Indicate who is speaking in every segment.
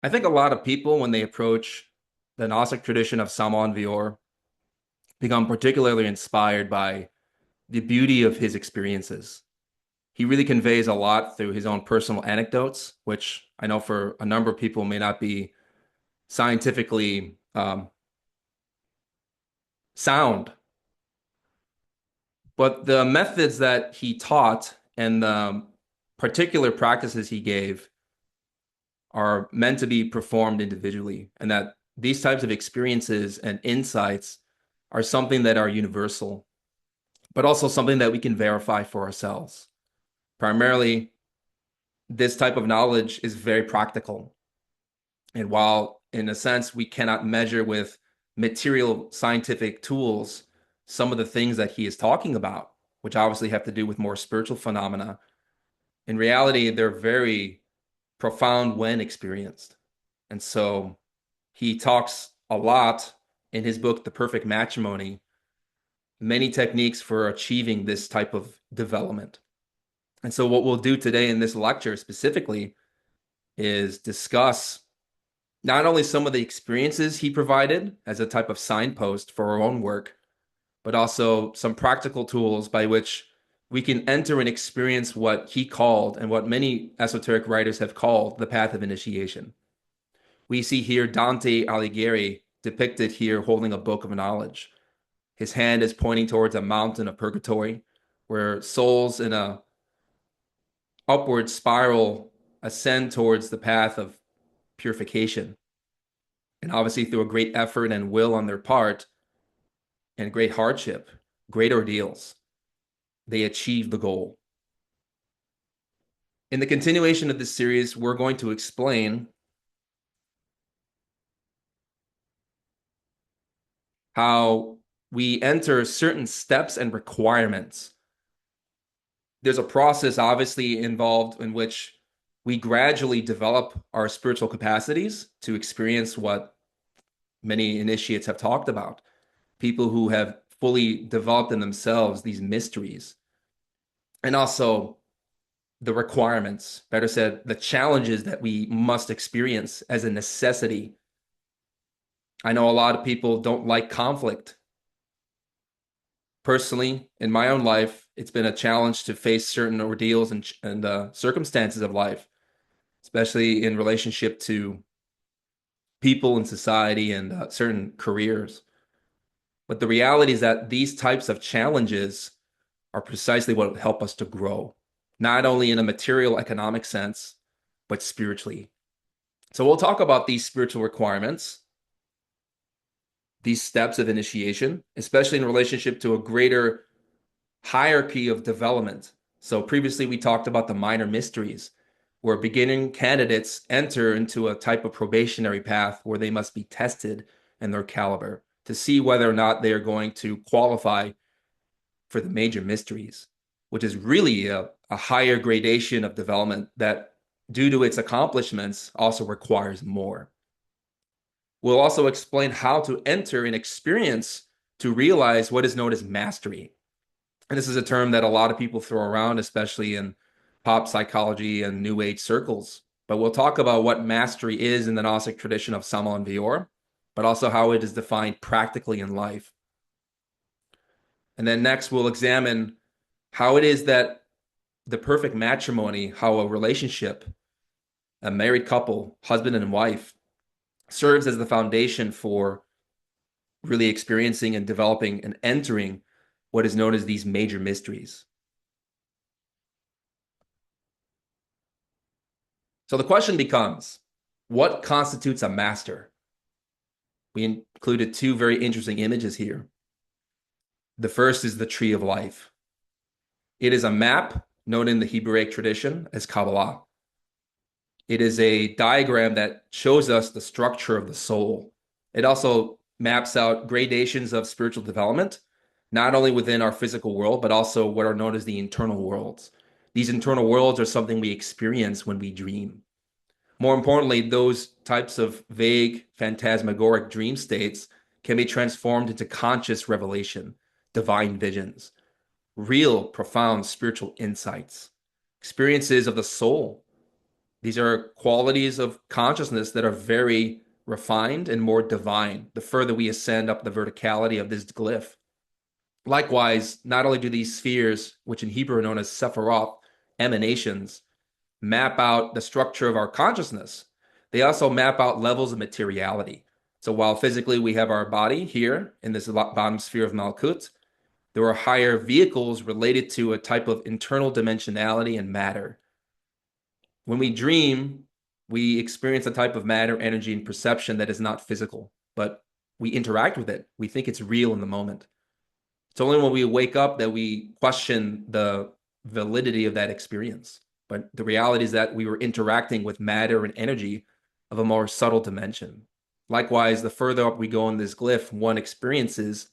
Speaker 1: I think a lot of people, when they approach the Gnostic tradition of Saman Vior, become particularly inspired by the beauty of his experiences. He really conveys a lot through his own personal anecdotes, which I know for a number of people may not be scientifically sound. But the methods that he taught and the particular practices he gave are meant to be performed individually, and that these types of experiences and insights are something that are universal, but also something that we can verify for ourselves. Primarily, this type of knowledge is very practical. And while, in a sense, we cannot measure with material scientific tools some of the things that he is talking about, which obviously have to do with more spiritual phenomena, in reality, they're very profound when experienced. And so he talks a lot in his book, The Perfect Matrimony, many techniques for achieving this type of development. And so, what we'll do today in this lecture specifically is discuss not only some of the experiences he provided as a type of signpost for our own work, but also some practical tools by which we can enter and experience what he called and what many esoteric writers have called the path of initiation. We see here Dante Alighieri depicted here holding a book of knowledge. His hand is pointing towards a mountain of purgatory where souls in a upward spiral ascend towards the path of purification. And obviously, through a great effort and will on their part and great hardship, great ordeals, they achieve the goal. In the continuation of this series, we're going to explain how we enter certain steps and requirements. There's a process obviously involved in which we gradually develop our spiritual capacities to experience what many initiates have talked about. People who have fully developed in themselves these mysteries. And also the requirements, better said, the challenges that we must experience as a necessity. I know a lot of people don't like conflict. Personally, in my own life, it's been a challenge to face certain ordeals and circumstances of life, especially in relationship to people in society and certain careers. But the reality is that these types of challenges are precisely what help us to grow, not only in a material economic sense, but spiritually. So we'll talk about these spiritual requirements, these steps of initiation, especially in relationship to a greater hierarchy of development. So previously we talked about the minor mysteries, where beginning candidates enter into a type of probationary path where they must be tested in their caliber to see whether or not they are going to qualify for the major mysteries, which is really a higher gradation of development that, due to its accomplishments, also requires more. We'll also explain how to enter an experience to realize what is known as mastery. And this is a term that a lot of people throw around, especially in pop psychology and new age circles. But we'll talk about what mastery is in the Gnostic tradition of Saman Vior, but also how it is defined practically in life. And then next, we'll examine how it is that the perfect matrimony, how a relationship, a married couple, husband and wife, serves as the foundation for really experiencing and developing and entering what is known as these major mysteries. So the question becomes, what constitutes a master? We included two very interesting images here. The first is the tree of life. It is a map known in the Hebraic tradition as Kabbalah. It is a diagram that shows us the structure of the soul. It also maps out gradations of spiritual development, not only within our physical world, but also what are known as the internal worlds. These internal worlds are something we experience when we dream. More importantly, those types of vague, phantasmagoric dream states can be transformed into conscious revelation, divine visions, real, profound spiritual insights, experiences of the soul. These are qualities of consciousness that are very refined and more divine the further we ascend up the verticality of this glyph. Likewise, not only do these spheres, which in Hebrew are known as sephiroth, emanations, map out the structure of our consciousness, they also map out levels of materiality. So while physically we have our body here in this bottom sphere of Malkut, there are higher vehicles related to a type of internal dimensionality and matter. When we dream, we experience a type of matter, energy, and perception that is not physical, but we interact with it. We think it's real in the moment. It's only when we wake up that we question the validity of that experience. But the reality is that we were interacting with matter and energy of a more subtle dimension. Likewise, the further up we go in this glyph, one experiences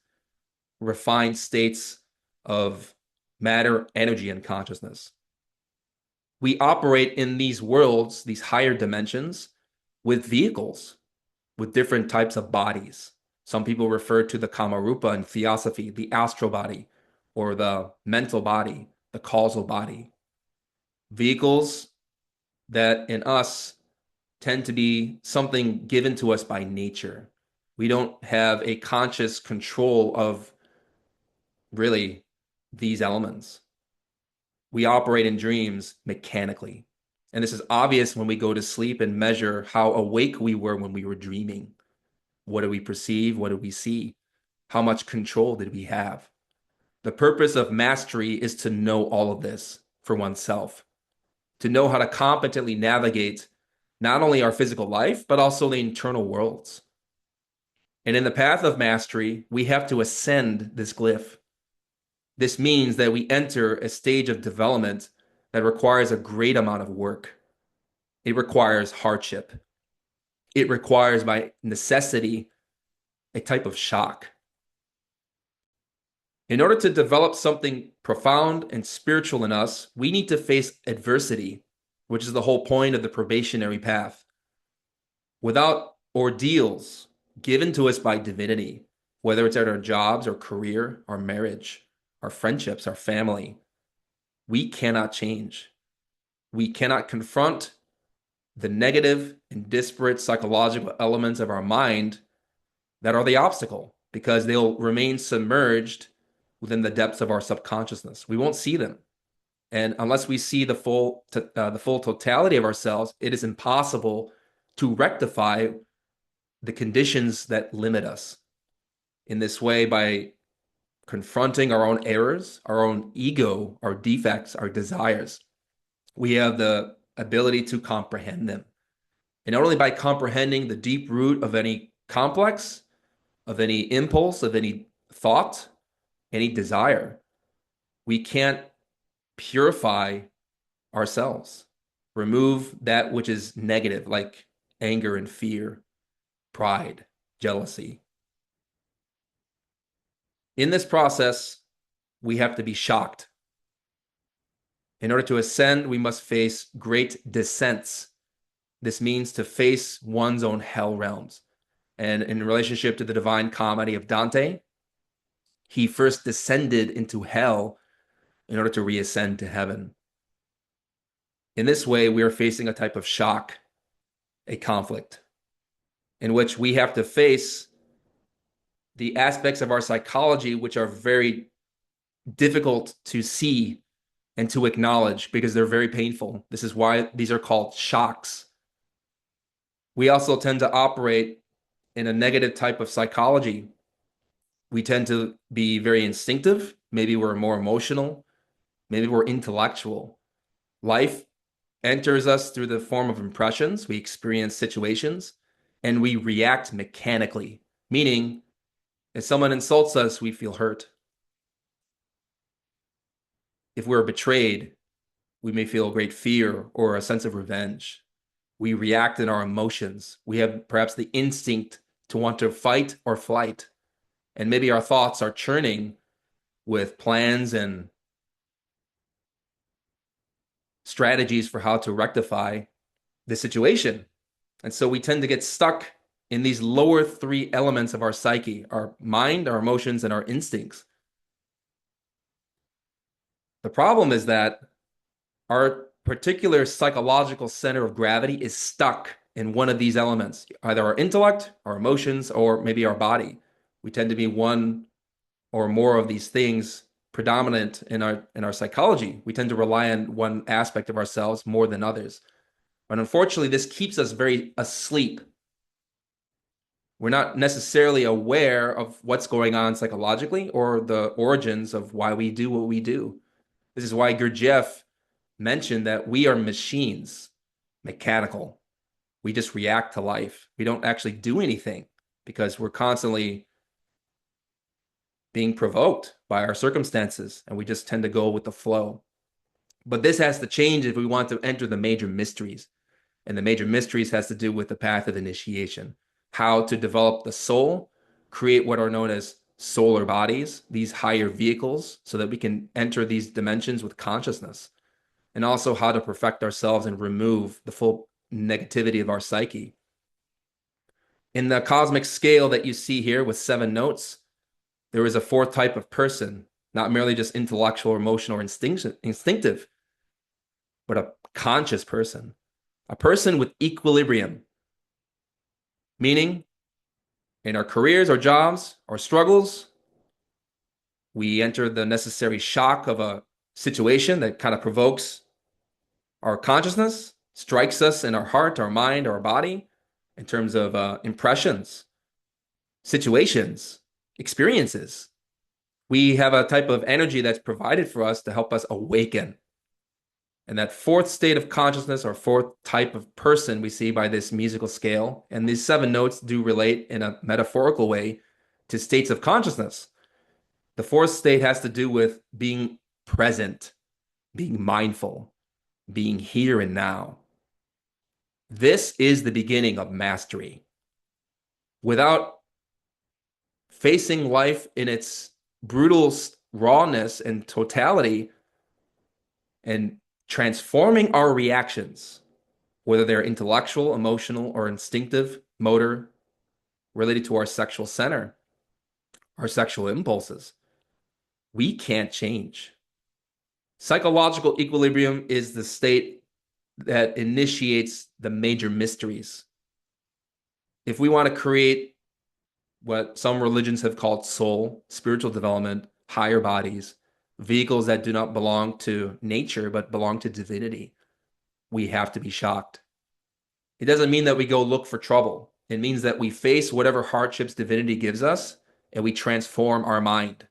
Speaker 1: refined states of matter, energy, and consciousness. We operate in these worlds, these higher dimensions, with vehicles, with different types of bodies. Some people refer to the Kamarupa in theosophy, the astral body, or the mental body, the causal body. Vehicles that in us tend to be something given to us by nature. We don't have a conscious control of really these elements. We operate in dreams mechanically. And this is obvious when we go to sleep and measure how awake we were when we were dreaming. What did we perceive? What did we see? How much control did we have? The purpose of mastery is to know all of this for oneself, to know how to competently navigate not only our physical life, but also the internal worlds. And in the path of mastery, we have to ascend this glyph. This means that we enter a stage of development that requires a great amount of work. It requires hardship. It requires, by necessity, a type of shock. In order to develop something profound and spiritual in us, we need to face adversity, which is the whole point of the probationary path. Without ordeals given to us by divinity, whether it's at our jobs, our career, our marriage, our friendships, our family, we cannot change. We cannot confront the negative and disparate psychological elements of our mind that are the obstacle, because they'll remain submerged within the depths of our subconsciousness. We won't see them. And unless we see the full totality of ourselves, it is impossible to rectify the conditions that limit us. In this way, by confronting our own errors, our own ego, our defects, our desires, we have the ability to comprehend them. And not only by comprehending the deep root of any complex, of any impulse, of any thought, any desire, we can't purify ourselves, remove that which is negative, like anger and fear, pride, jealousy. In this process, we have to be shocked. In order to ascend, we must face great descents. This means to face one's own hell realms. And in relationship to the Divine Comedy of Dante, he first descended into hell in order to reascend to heaven. In this way, we are facing a type of shock, a conflict, in which we have to face the aspects of our psychology which are very difficult to see and to acknowledge because they're very painful. This is why these are called shocks. We also tend to operate in a negative type of psychology. We tend to be very instinctive. Maybe we're more emotional. Maybe we're intellectual. Life enters us through the form of impressions. We experience situations and we react mechanically, meaning if someone insults us, we feel hurt. If we're betrayed, we may feel great fear or a sense of revenge. We react in our emotions. We have perhaps the instinct to want to fight or flight. And maybe our thoughts are churning with plans and strategies for how to rectify the situation. And so we tend to get stuck in these lower three elements of our psyche, our mind, our emotions, and our instincts. The problem is that our particular psychological center of gravity is stuck in one of these elements, either our intellect, our emotions, or maybe our body. We tend to be one or more of these things predominant in our psychology. We tend to rely on one aspect of ourselves more than others. And unfortunately, this keeps us very asleep. We're not necessarily aware of what's going on psychologically or the origins of why we do what we do. This is why Gurdjieff mentioned that we are machines, mechanical. We just react to life. We don't actually do anything because we're constantly being provoked by our circumstances, and we just tend to go with the flow. But this has to change if we want to enter the major mysteries. And the major mysteries has to do with the path of initiation, how to develop the soul, create what are known as solar bodies, these higher vehicles, so that we can enter these dimensions with consciousness, and also how to perfect ourselves and remove the full negativity of our psyche. In the cosmic scale that you see here with 7 notes, there is a 4th type of person, not merely just intellectual, emotional, or instinctive, but a conscious person, a person with equilibrium, meaning in our careers, our jobs, our struggles, we enter the necessary shock of a situation that kind of provokes our consciousness, strikes us in our heart, our mind, our body, in terms of impressions, situations, experiences. We have a type of energy that's provided for us to help us awaken. And that 4th state of consciousness or 4th type of person we see by this musical scale, and these 7 notes do relate in a metaphorical way to states of consciousness. The 4th state has to do with being present, being mindful, being here and now. This is the beginning of mastery. Without facing life in its brutal rawness and totality and transforming our reactions, whether they're intellectual, emotional, or instinctive, motor, related to our sexual center, our sexual impulses, we can't change. Psychological equilibrium is the state that initiates the major mysteries. If we want to create what some religions have called soul, spiritual development, higher bodies, vehicles that do not belong to nature but belong to divinity, we have to be shocked. It doesn't mean that we go look for trouble. It means that we face whatever hardships divinity gives us and we transform our mind.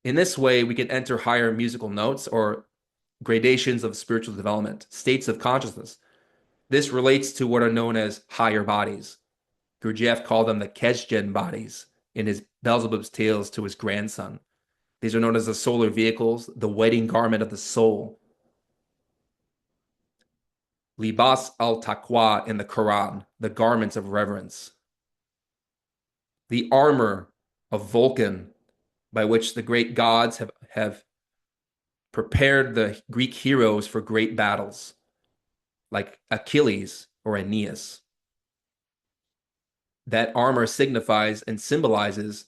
Speaker 1: In this way, we can enter higher musical notes or gradations of spiritual development, states of consciousness. This relates to what are known as higher bodies. Gurdjieff called them the Kesdjen bodies in his Beelzebub's Tales to his grandson. These are known as the solar vehicles, the wedding garment of the soul. Libas al-Taqwa in the Quran, the garments of reverence. The armor of Vulcan by which the great gods have prepared the Greek heroes for great battles, like Achilles or Aeneas. That armor signifies and symbolizes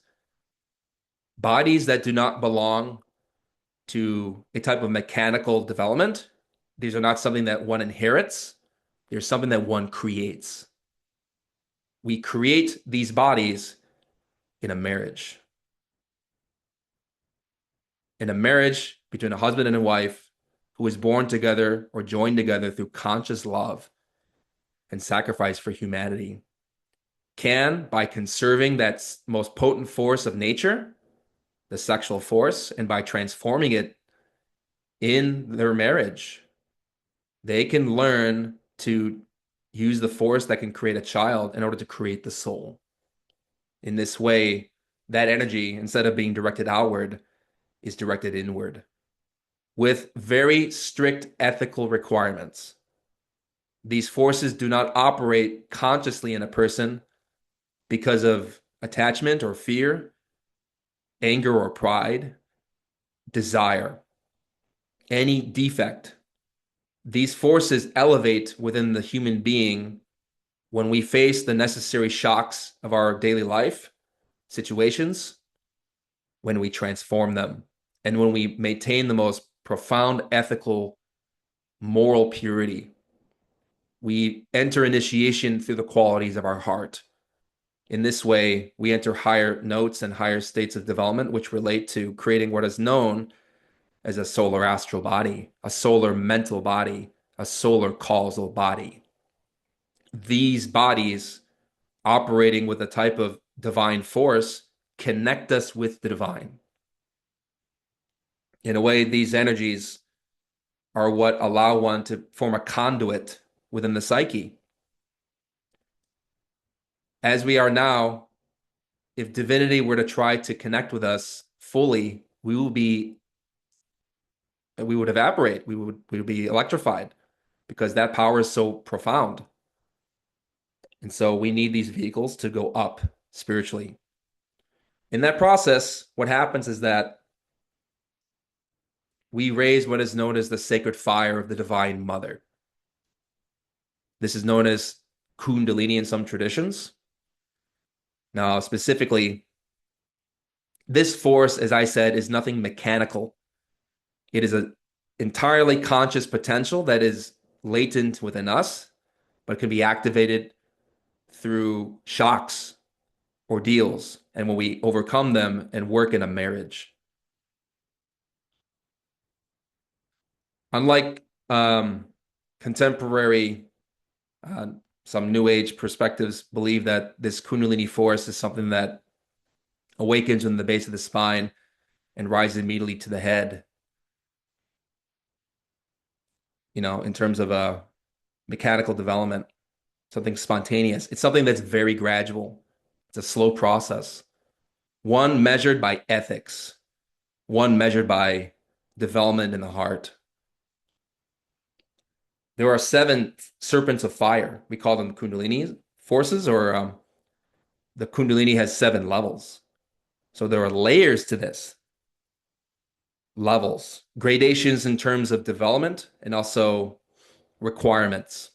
Speaker 1: bodies that do not belong to a type of mechanical development. These are not something that one inherits. They're something that one creates. We create these bodies in a marriage. In a marriage between a husband and a wife who is born together or joined together through conscious love and sacrifice for humanity, can, by conserving that most potent force of nature, the sexual force, and by transforming it in their marriage, they can learn to use the force that can create a child in order to create the soul. In this way, that energy, instead of being directed outward, is directed inward with very strict ethical requirements. These forces do not operate consciously in a person because of attachment or fear, anger or pride, desire, any defect. These forces elevate within the human being when we face the necessary shocks of our daily life situations, when we transform them, and when we maintain the most profound ethical moral purity. We enter initiation through the qualities of our heart. In this way, we enter higher notes and higher states of development, which relate to creating what is known as a solar astral body, a solar mental body, a solar causal body. These bodies, operating with a type of divine force, connect us with the divine. In a way, these energies are what allow one to form a conduit within the psyche. As we are now, if divinity were to try to connect with us fully, we would evaporate. We would be electrified because that power is so profound. And so we need these vehicles to go up spiritually. In that process, what happens is that we raise what is known as the sacred fire of the Divine Mother. This is known as Kundalini in some traditions. Now, specifically, this force, as I said, is nothing mechanical. It is an entirely conscious potential that is latent within us, but can be activated through shocks, ordeals, and when we overcome them and work in a marriage. Unlike contemporary, some New Age perspectives believe that this Kundalini force is something that awakens in the base of the spine and rises immediately to the head. In terms of a mechanical development, something spontaneous. It's something that's very gradual. It's a slow process. One measured by ethics, one measured by development in the heart. There are 7 serpents of fire. We call them Kundalini forces, or the Kundalini has 7 levels. So there are layers to this. Levels, gradations in terms of development, and also requirements.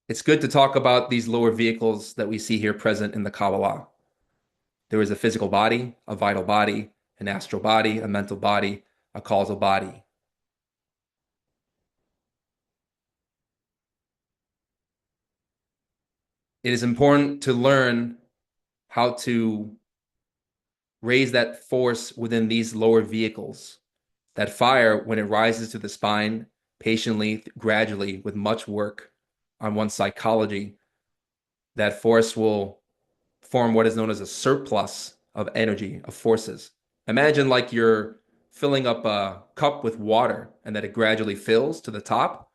Speaker 1: It's good to talk about these lower vehicles that we see here present in the Kabbalah. There is a physical body, a vital body, an astral body, a mental body, a causal body. It is important to learn how to raise that force within these lower vehicles. That fire, when it rises to the spine, patiently, gradually, with much work on one's psychology, that force will form what is known as a surplus of energy, of forces. Imagine like you're filling up a cup with water and that it gradually fills to the top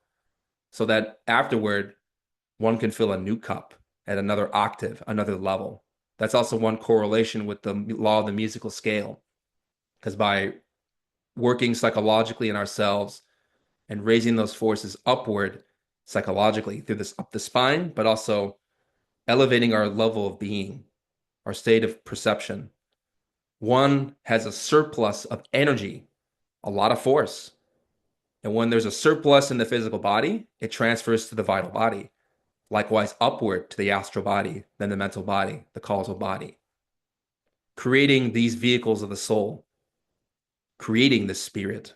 Speaker 1: so that afterward one can fill a new cup at another octave, another level. That's also one correlation with the law of the musical scale, because by working psychologically in ourselves and raising those forces upward psychologically through this up the spine, but also elevating our level of being, our state of perception, one has a surplus of energy, a lot of force. And when there's a surplus in the physical body, it transfers to the vital body. Likewise, upward to the astral body, then the mental body, the causal body. Creating these vehicles of the soul, creating the spirit.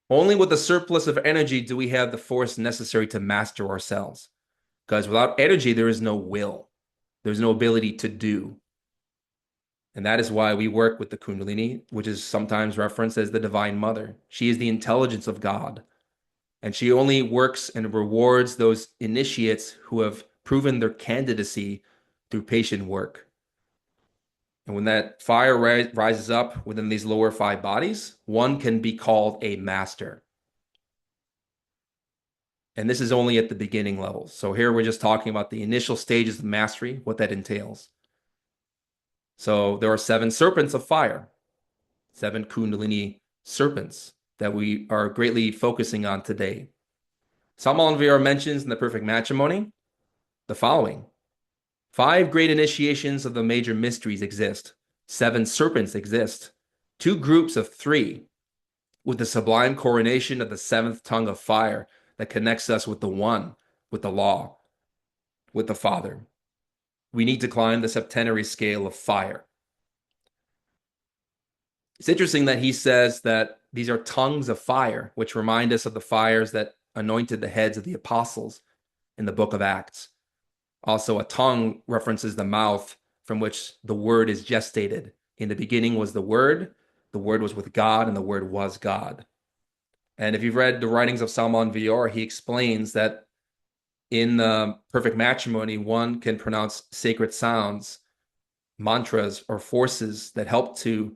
Speaker 1: Only with a surplus of energy do we have the force necessary to master ourselves. Because without energy, there is no will. There's no ability to do. And that is why we work with the Kundalini, which is sometimes referenced as the Divine Mother. She is the intelligence of God. And she only works and rewards those initiates who have proven their candidacy through patient work. And when that fire rises up within these lower 5 bodies, one can be called a master. And this is only at the beginning levels. So here we're just talking about the initial stages of mastery, what that entails. So there are 7 serpents of fire, 7 Kundalini serpents that we are greatly focusing on today. Samal mentions in the Perfect Matrimony the following: 5 great initiations of the major mysteries exist. 7 serpents exist. 2 groups of 3, with the sublime coronation of the 7th tongue of fire that connects us with the One, with the law, with the Father. We need to climb the septenary scale of fire. It's interesting that he says that these are tongues of fire, which remind us of the fires that anointed the heads of the apostles in the book of Acts. Also, a tongue references the mouth from which the word is gestated. In the beginning was the word was with God, and the word was God. And if you've read the writings of Salman Vior, he explains that in perfect matrimony, one can pronounce sacred sounds, mantras, or forces that help to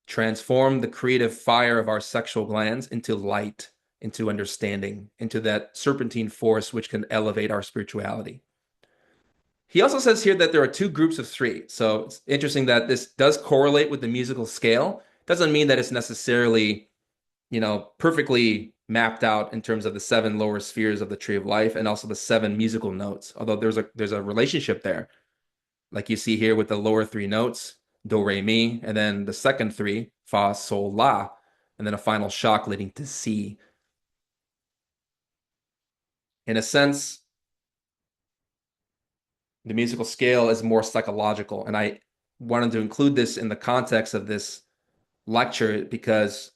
Speaker 1: transform the creative fire of our sexual glands into light, into understanding, into that serpentine force which can elevate our spirituality. He also says here that there are two groups of three. So it's interesting that this does correlate with the musical scale. Doesn't mean that it's necessarily, perfectly mapped out in terms of the seven lower spheres of the tree of life and also the seven musical notes. Although there's a relationship there, like you see here with the lower three notes, do, re, mi, and then the second three, fa, sol, la, and then a final shock leading to si. In a sense, the musical scale is more psychological, and I wanted to include this in the context of this lecture because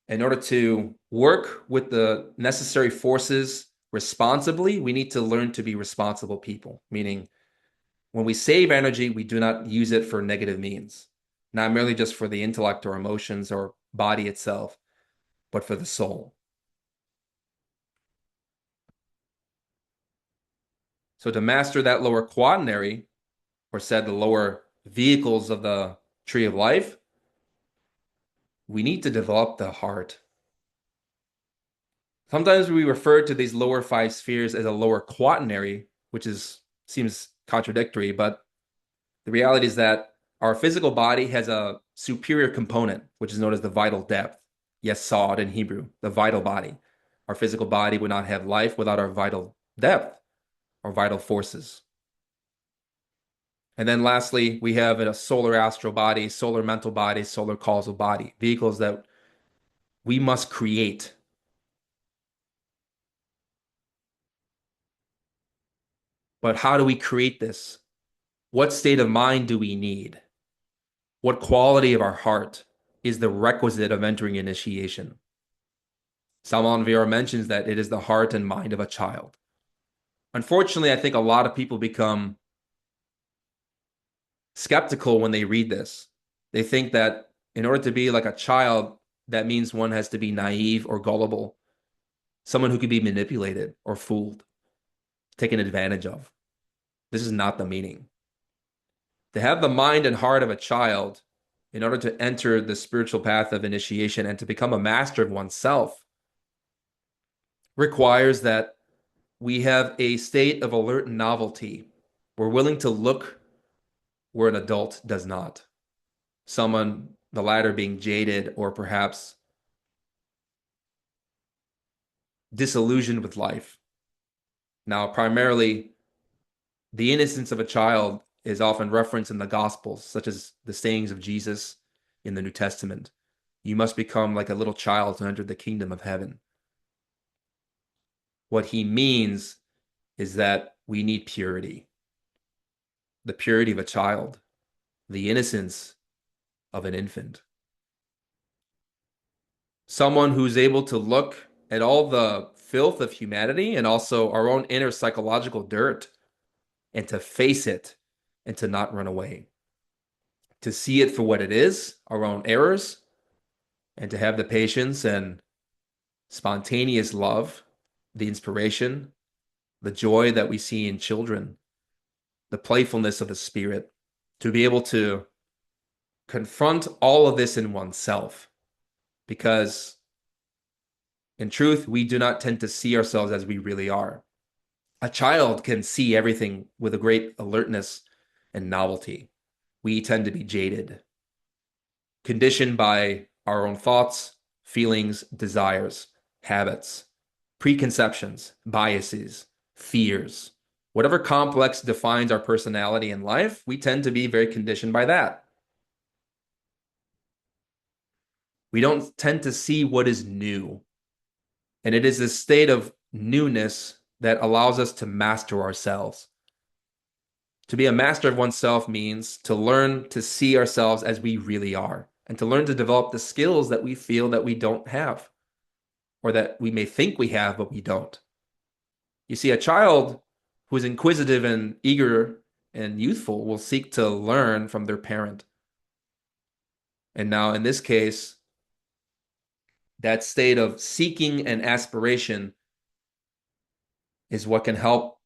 Speaker 1: in order to work with the necessary forces responsibly, we need to learn to be responsible people, meaning when we save energy, we do not use it for negative means, not merely just for the intellect or emotions or body itself, but for the soul. So to master that lower quaternary, or said the lower vehicles of the tree of life, we need to develop the heart. Sometimes we refer to these lower five spheres as a lower quaternary, which seems contradictory, but the reality is that our physical body has a superior component, which is known as the vital depth. Yesod in Hebrew, the vital body. Our physical body would not have life without our vital depth, our vital forces. And then lastly, we have a solar astral body, solar mental body, solar causal body, vehicles that we must create. But how do we create this? What state of mind do we need? What quality of our heart is the requisite of entering initiation? Salman Vior mentions that it is the heart and mind of a child. Unfortunately, I think a lot of people become skeptical when they read this. They think that in order to be like a child, that means one has to be naive or gullible, someone who could be manipulated or fooled, taken advantage of. This is not the meaning. To have the mind and heart of a child in order to enter the spiritual path of initiation and to become a master of oneself requires that we have a state of alert novelty. We're willing to look where an adult does not. Someone, the latter being jaded or perhaps disillusioned with life. Now, primarily, the innocence of a child is often referenced in the Gospels, such as the sayings of Jesus in the New Testament. You must become like a little child to enter the kingdom of heaven. What he means is that we need purity, the purity of a child, the innocence of an infant. Someone who's able to look at all the filth of humanity and also our own inner psychological dirt and to face it and to not run away. To see it for what it is, our own errors, and to have the patience and spontaneous love, the inspiration, the joy that we see in children, the playfulness of the spirit, to be able to confront all of this in oneself. Because in truth, we do not tend to see ourselves as we really are. A child can see everything with a great alertness and novelty. We tend to be jaded, conditioned by our own thoughts, feelings, desires, habits, preconceptions, biases, fears. Whatever complex defines our personality in life, we tend to be very conditioned by that. We don't tend to see what is new. And it is this state of newness that allows us to master ourselves. To be a master of oneself means to learn to see ourselves as we really are, and to learn to develop the skills that we feel that we don't have, or that we may think we have, but we don't. You see, a child who is inquisitive and eager and youthful will seek to learn from their parent. And now, in this case, that state of seeking and aspiration is what can help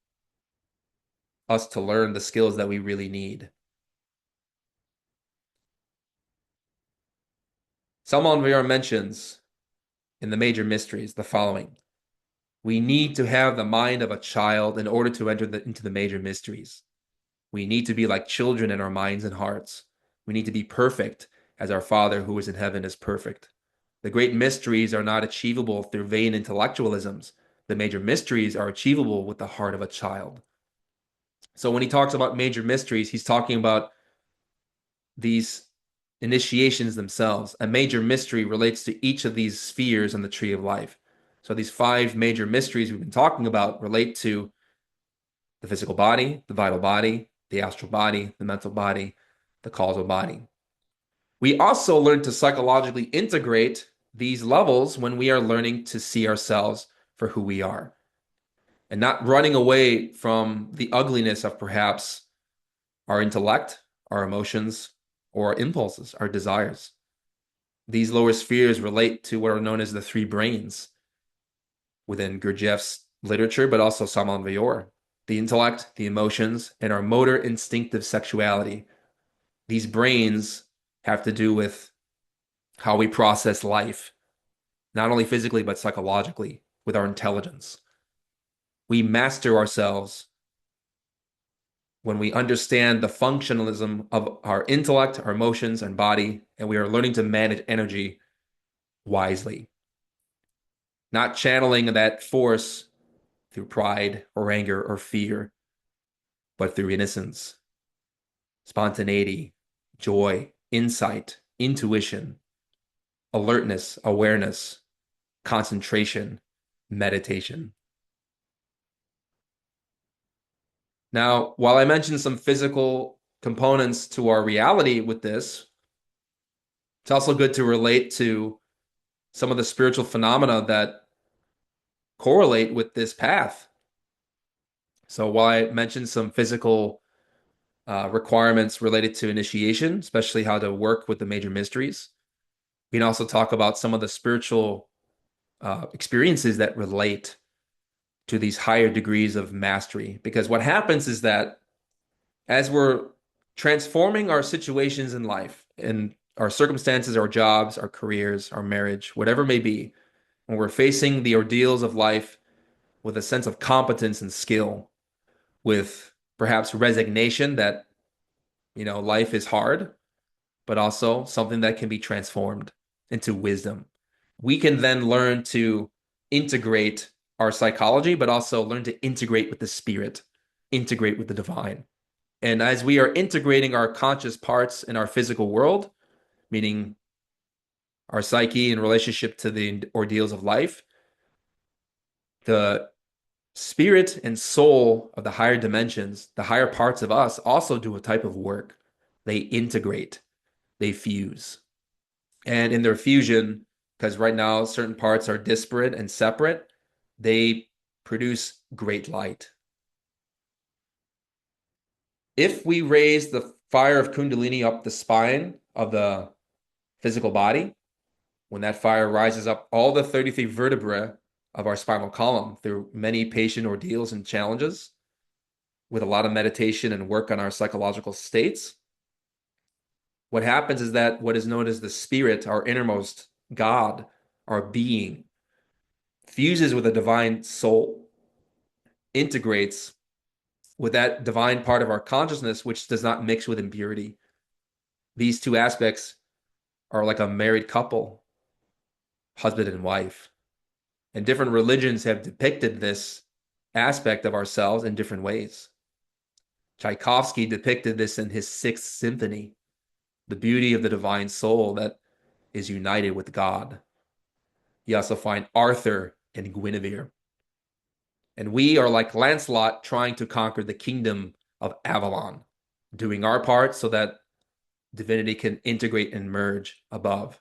Speaker 1: us to learn the skills that we really need. Salman Vyar mentions in the Major Mysteries the following: we need to have the mind of a child in order to enter into the major mysteries. We need to be like children in our minds and hearts. We need to be perfect as our Father who is in heaven is perfect. The great mysteries are not achievable through vain intellectualisms. The major mysteries are achievable with the heart of a child. So when he talks about major mysteries, he's talking about these initiations themselves. A major mystery relates to each of these spheres on the tree of life. So these 5 major mysteries we've been talking about relate to the physical body, the vital body, the astral body, the mental body, the causal body. We also learn to psychologically integrate these levels when we are learning to see ourselves for who we are and not running away from the ugliness of perhaps our intellect, our emotions, or impulses, our desires. These lower spheres relate to what are known as the 3 brains within Gurdjieff's literature, but also Salman Vyar: the intellect, the emotions, and our motor instinctive sexuality. These brains have to do with how we process life, not only physically, but psychologically, with our intelligence. We master ourselves when we understand the functionalism of our intellect, our emotions, and body, and we are learning to manage energy wisely, not channeling that force through pride or anger or fear, but through innocence, spontaneity, joy, insight, intuition, alertness, awareness, concentration, meditation. Now, while I mentioned some physical components to our reality with this, it's also good to relate to some of the spiritual phenomena that correlate with this path. So while I mentioned some physical requirements related to initiation, especially how to work with the major mysteries, we can also talk about some of the spiritual experiences that relate to these higher degrees of mastery. Because what happens is that as we're transforming our situations in life and our circumstances, our jobs, our careers, our marriage, whatever it may be, when we're facing the ordeals of life with a sense of competence and skill, with perhaps resignation that, life is hard, but also something that can be transformed into wisdom. We can then learn to integrate our psychology, but also learn to integrate with the spirit, integrate with the divine. And as we are integrating our conscious parts in our physical world, meaning our psyche in relationship to the ordeals of life, the spirit and soul of the higher dimensions, the higher parts of us also do a type of work. They integrate, they fuse. And in their fusion, because right now certain parts are disparate and separate, they produce great light. If we raise the fire of Kundalini up the spine of the physical body, when that fire rises up all the 33 vertebrae of our spinal column through many patient ordeals and challenges, with a lot of meditation and work on our psychological states, what happens is that what is known as the spirit, our innermost God, our being, fuses with a divine soul, integrates with that divine part of our consciousness, which does not mix with impurity. These 2 aspects are like a married couple, husband and wife. And different religions have depicted this aspect of ourselves in different ways. Tchaikovsky depicted this in his 6th Symphony, the beauty of the divine soul that is united with God. You also find Arthur and Guinevere. And we are like Lancelot trying to conquer the kingdom of Avalon, doing our part so that divinity can integrate and merge above.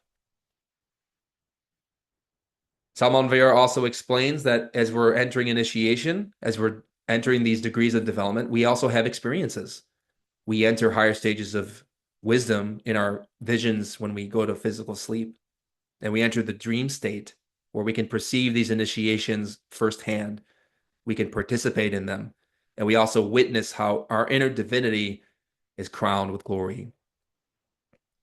Speaker 1: Salman Vieira also explains that as we're entering initiation, as we're entering these degrees of development, we also have experiences. We enter higher stages of wisdom in our visions when we go to physical sleep. And we enter the dream state where we can perceive these initiations firsthand. We can participate in them. And we also witness how our inner divinity is crowned with glory.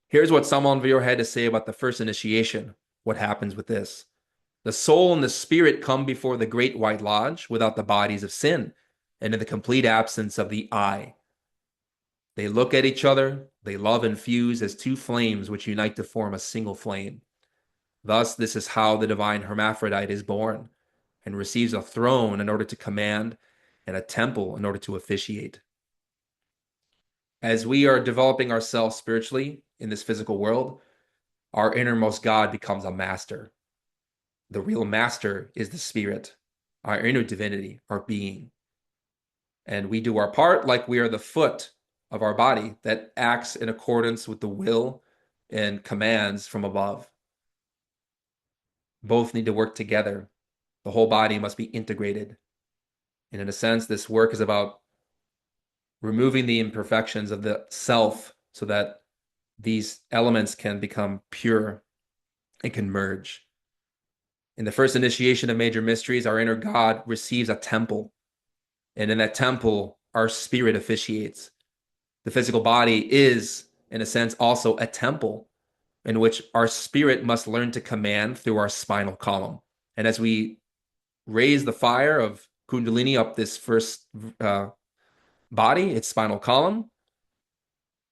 Speaker 1: Here's what Salman Vieira had to say about the first initiation. What happens with this? The soul and the spirit come before the great white lodge without the bodies of sin and in the complete absence of the I. They look at each other, they love and fuse as two flames which unite to form a single flame. Thus, this is how the divine hermaphrodite is born and receives a throne in order to command and a temple in order to officiate. As we are developing ourselves spiritually in this physical world, our innermost God becomes a master. The real master is the spirit, our inner divinity, our being. And we do our part like we are the foot of our body that acts in accordance with the will and commands from above. Both need to work together. The whole body must be integrated. And in a sense, this work is about removing the imperfections of the self so that these elements can become pure and can merge. In the first initiation of major mysteries, our inner God receives a temple. And in that temple, our spirit officiates. The physical body is, in a sense, also a temple in which our spirit must learn to command through our spinal column. And as we raise the fire of Kundalini up this first body, its spinal column,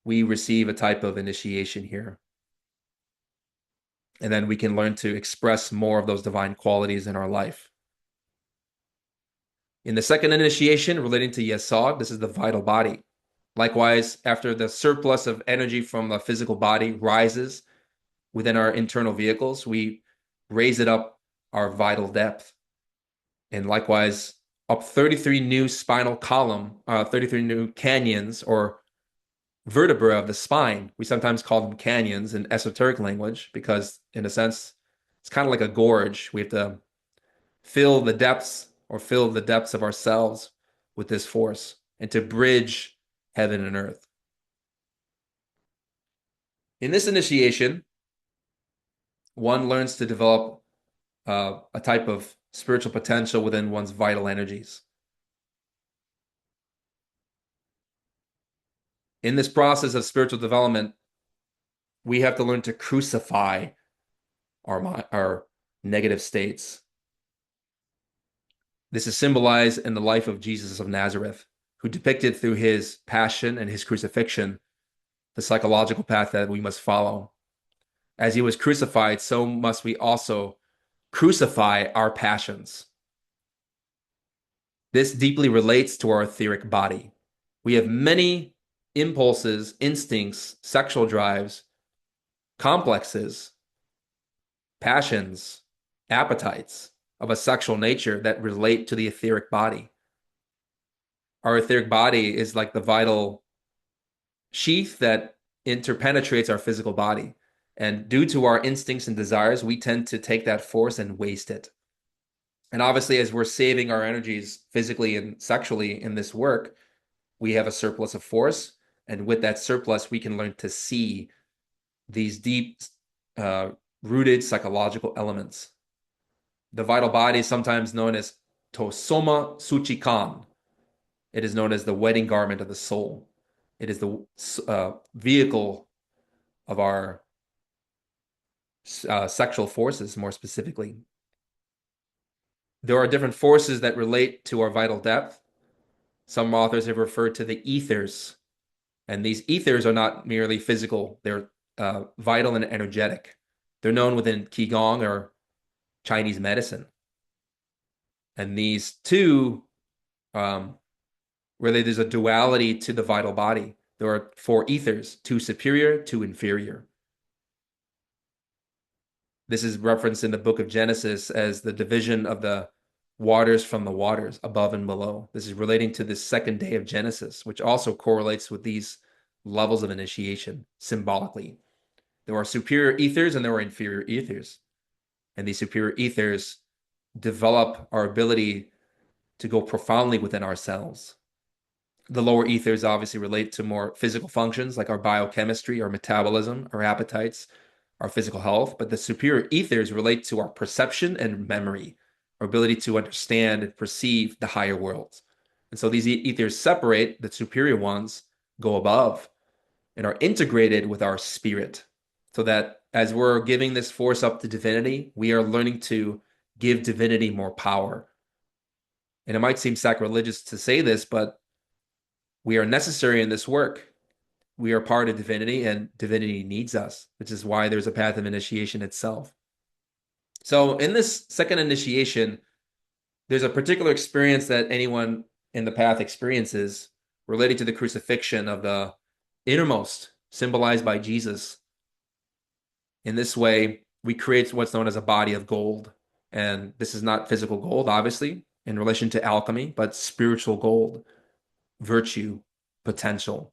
Speaker 1: we receive a type of initiation here. And then we can learn to express more of those divine qualities in our life. In the second initiation, relating to Yesod, this is the vital body. Likewise, after the surplus of energy from the physical body rises within our internal vehicles, we raise it up our vital depth. And likewise, up 33 new spinal column, 33 new canyons or vertebrae of the spine. We sometimes call them canyons in esoteric language because, in a sense, it's kind of like a gorge. We have to fill the depths of ourselves with this force and to bridge heaven and earth. In this initiation, one learns to develop a type of spiritual potential within one's vital energies. In this process of spiritual development, we have to learn to crucify our negative states. This is symbolized in the life of Jesus of Nazareth, who depicted through his passion and his crucifixion the psychological path that we must follow. As he was crucified, so must we also crucify our passions. This deeply relates to our etheric body. We have many impulses, instincts, sexual drives, complexes, passions, appetites of a sexual nature that relate to the etheric body. Our etheric body is like the vital sheath that interpenetrates our physical body. And due to our instincts and desires, we tend to take that force and waste it. And obviously, as we're saving our energies physically and sexually in this work, we have a surplus of force. And with that surplus, we can learn to see these deep rooted psychological elements. The vital body is sometimes known as Tosoma Suchikan. It is known as the wedding garment of the soul. It is the vehicle of our sexual forces, more specifically. There are different forces that relate to our vital depth. Some authors have referred to the ethers, and these ethers are not merely physical. They're vital and energetic. They're known within Qigong or Chinese medicine. And these two, really there's a duality to the vital body. There are four ethers, two superior, two inferior. This is referenced in the book of Genesis as the division of the waters from the waters, above and below. This is relating to the second day of Genesis, which also correlates with these levels of initiation symbolically. There are superior ethers and there are inferior ethers. And these superior ethers develop our ability to go profoundly within ourselves. The lower ethers obviously relate to more physical functions like our biochemistry, our metabolism, our appetites, our physical health. But the superior ethers relate to our perception and memory, our ability to understand and perceive the higher worlds. And so these ethers separate, the superior ones go above and are integrated with our spirit. So that as we're giving this force up to divinity, we are learning to give divinity more power. And it might seem sacrilegious to say this, but we are necessary in this work. We are part of divinity, and divinity needs us, which is why there's a path of initiation itself. So in this second initiation, there's a particular experience that anyone in the path experiences related to the crucifixion of the innermost, symbolized by Jesus. In this way, we create what's known as a body of gold. And this is not physical gold, obviously, in relation to alchemy, but spiritual gold, virtue, potential,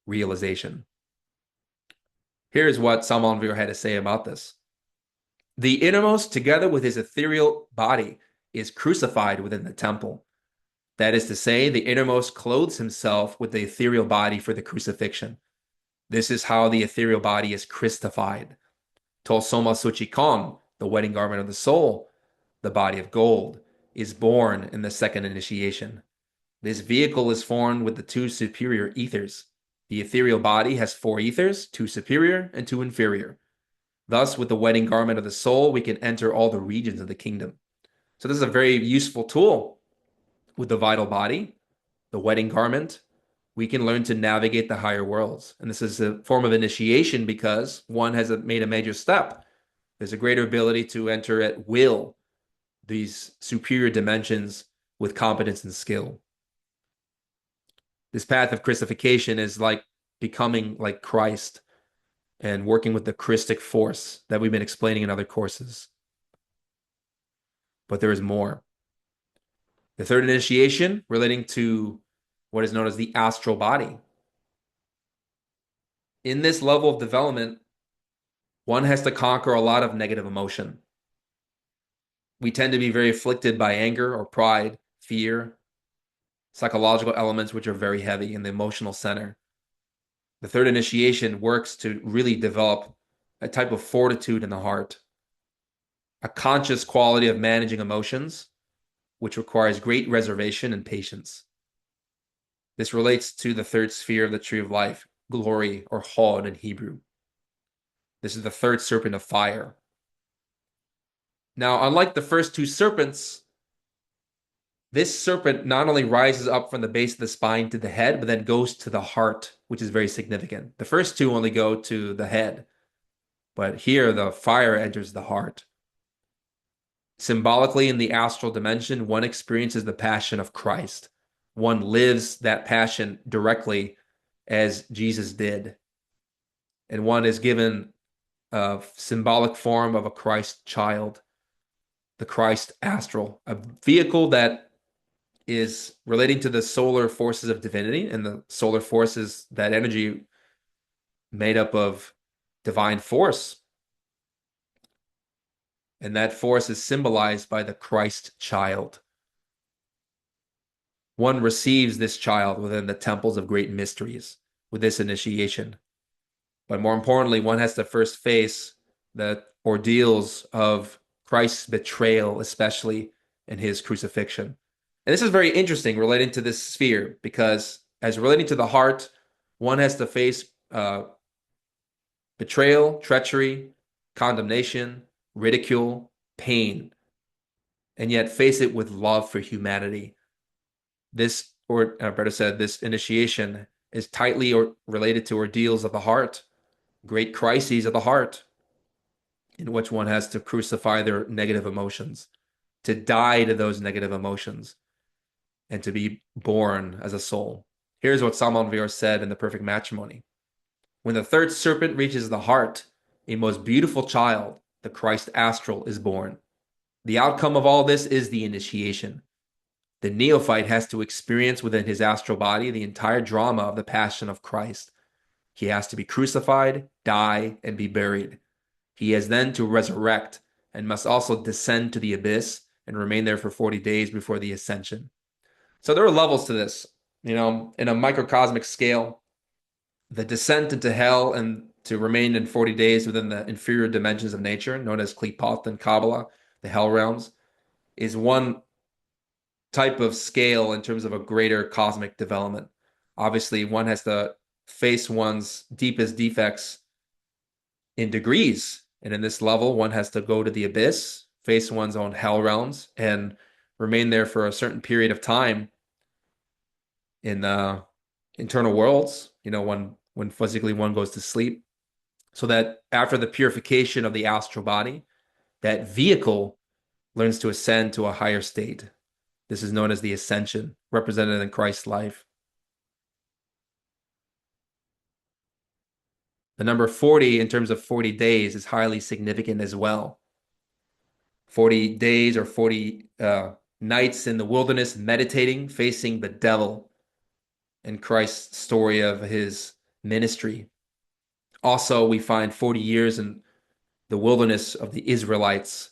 Speaker 1: realization. Here's what Samanvir had to say about this. The innermost, together with his ethereal body, is crucified within the temple. That is to say, the innermost clothes himself with the ethereal body for the crucifixion. This is how the ethereal body is Christified. Tolsoma Suchikon, the wedding garment of the soul, the body of gold, is born in the second initiation. This vehicle is formed with the two superior ethers. The ethereal body has 4 ethers, 2 superior and 2 inferior. Thus, with the wedding garment of the soul, we can enter all the regions of the kingdom. So this is a very useful tool. With the vital body, the wedding garment, we can learn to navigate the higher worlds. And this is a form of initiation because one has made a major step. There's a greater ability to enter at will these superior dimensions with competence and skill. This path of Christification is like becoming like Christ and working with the Christic force that we've been explaining in other courses. But there is more. The third initiation relating to what is known as the astral body. In this level of development, one has to conquer a lot of negative emotion. We tend to be very afflicted by anger or pride, fear, psychological elements which are very heavy in the emotional center. The third initiation works to really develop a type of fortitude in the heart, a conscious quality of managing emotions, which requires great reservation and patience. This relates to the third sphere of the tree of life, glory, or hod in Hebrew. This is the third serpent of fire. Now, unlike the first 2 serpents, this serpent not only rises up from the base of the spine to the head, but then goes to the heart, which is very significant. The first 2 only go to the head, but here the fire enters the heart. Symbolically, in the astral dimension, one experiences the passion of Christ. One lives that passion directly as Jesus did. And one is given a symbolic form of a Christ child, the Christ astral, a vehicle that is relating to the solar forces of divinity, and the solar forces, that energy made up of divine force. And that force is symbolized by the Christ child. One receives this child within the temples of great mysteries with this initiation. But more importantly, one has to first face the ordeals of Christ's betrayal, especially in his crucifixion. And this is very interesting relating to this sphere, because as relating to the heart, one has to face betrayal, treachery, condemnation, ridicule, pain, and yet face it with love for humanity. This, or better said, this initiation is tightly related to ordeals of the heart, great crises of the heart, in which one has to crucify their negative emotions, to die to those negative emotions, and to be born as a soul. Here's what Samanvir said in The Perfect Matrimony. When the third serpent reaches the heart, a most beautiful child, the Christ astral, is born. The outcome of all this is the initiation. The neophyte has to experience within his astral body the entire drama of the passion of Christ. He has to be crucified, die, and be buried. He has then to resurrect and must also descend to the abyss and remain there for 40 days before the ascension. So there are levels to this. In a microcosmic scale, the descent into hell and to remain in 40 days within the inferior dimensions of nature, known as Klipoth in Kabbalah, the hell realms, is one type of scale in terms of a greater cosmic development. Obviously, one has to face one's deepest defects in degrees. And in this level, one has to go to the abyss, face one's own hell realms, and remain there for a certain period of time in the internal worlds, when physically one goes to sleep, so that after the purification of the astral body, that vehicle learns to ascend to a higher state. This is known as the ascension, represented in Christ's life. The number 40 in terms of 40 days is highly significant as well. 40 days or 40 nights in the wilderness, meditating, facing the devil, in Christ's story of his ministry. Also, we find 40 years in the wilderness of the Israelites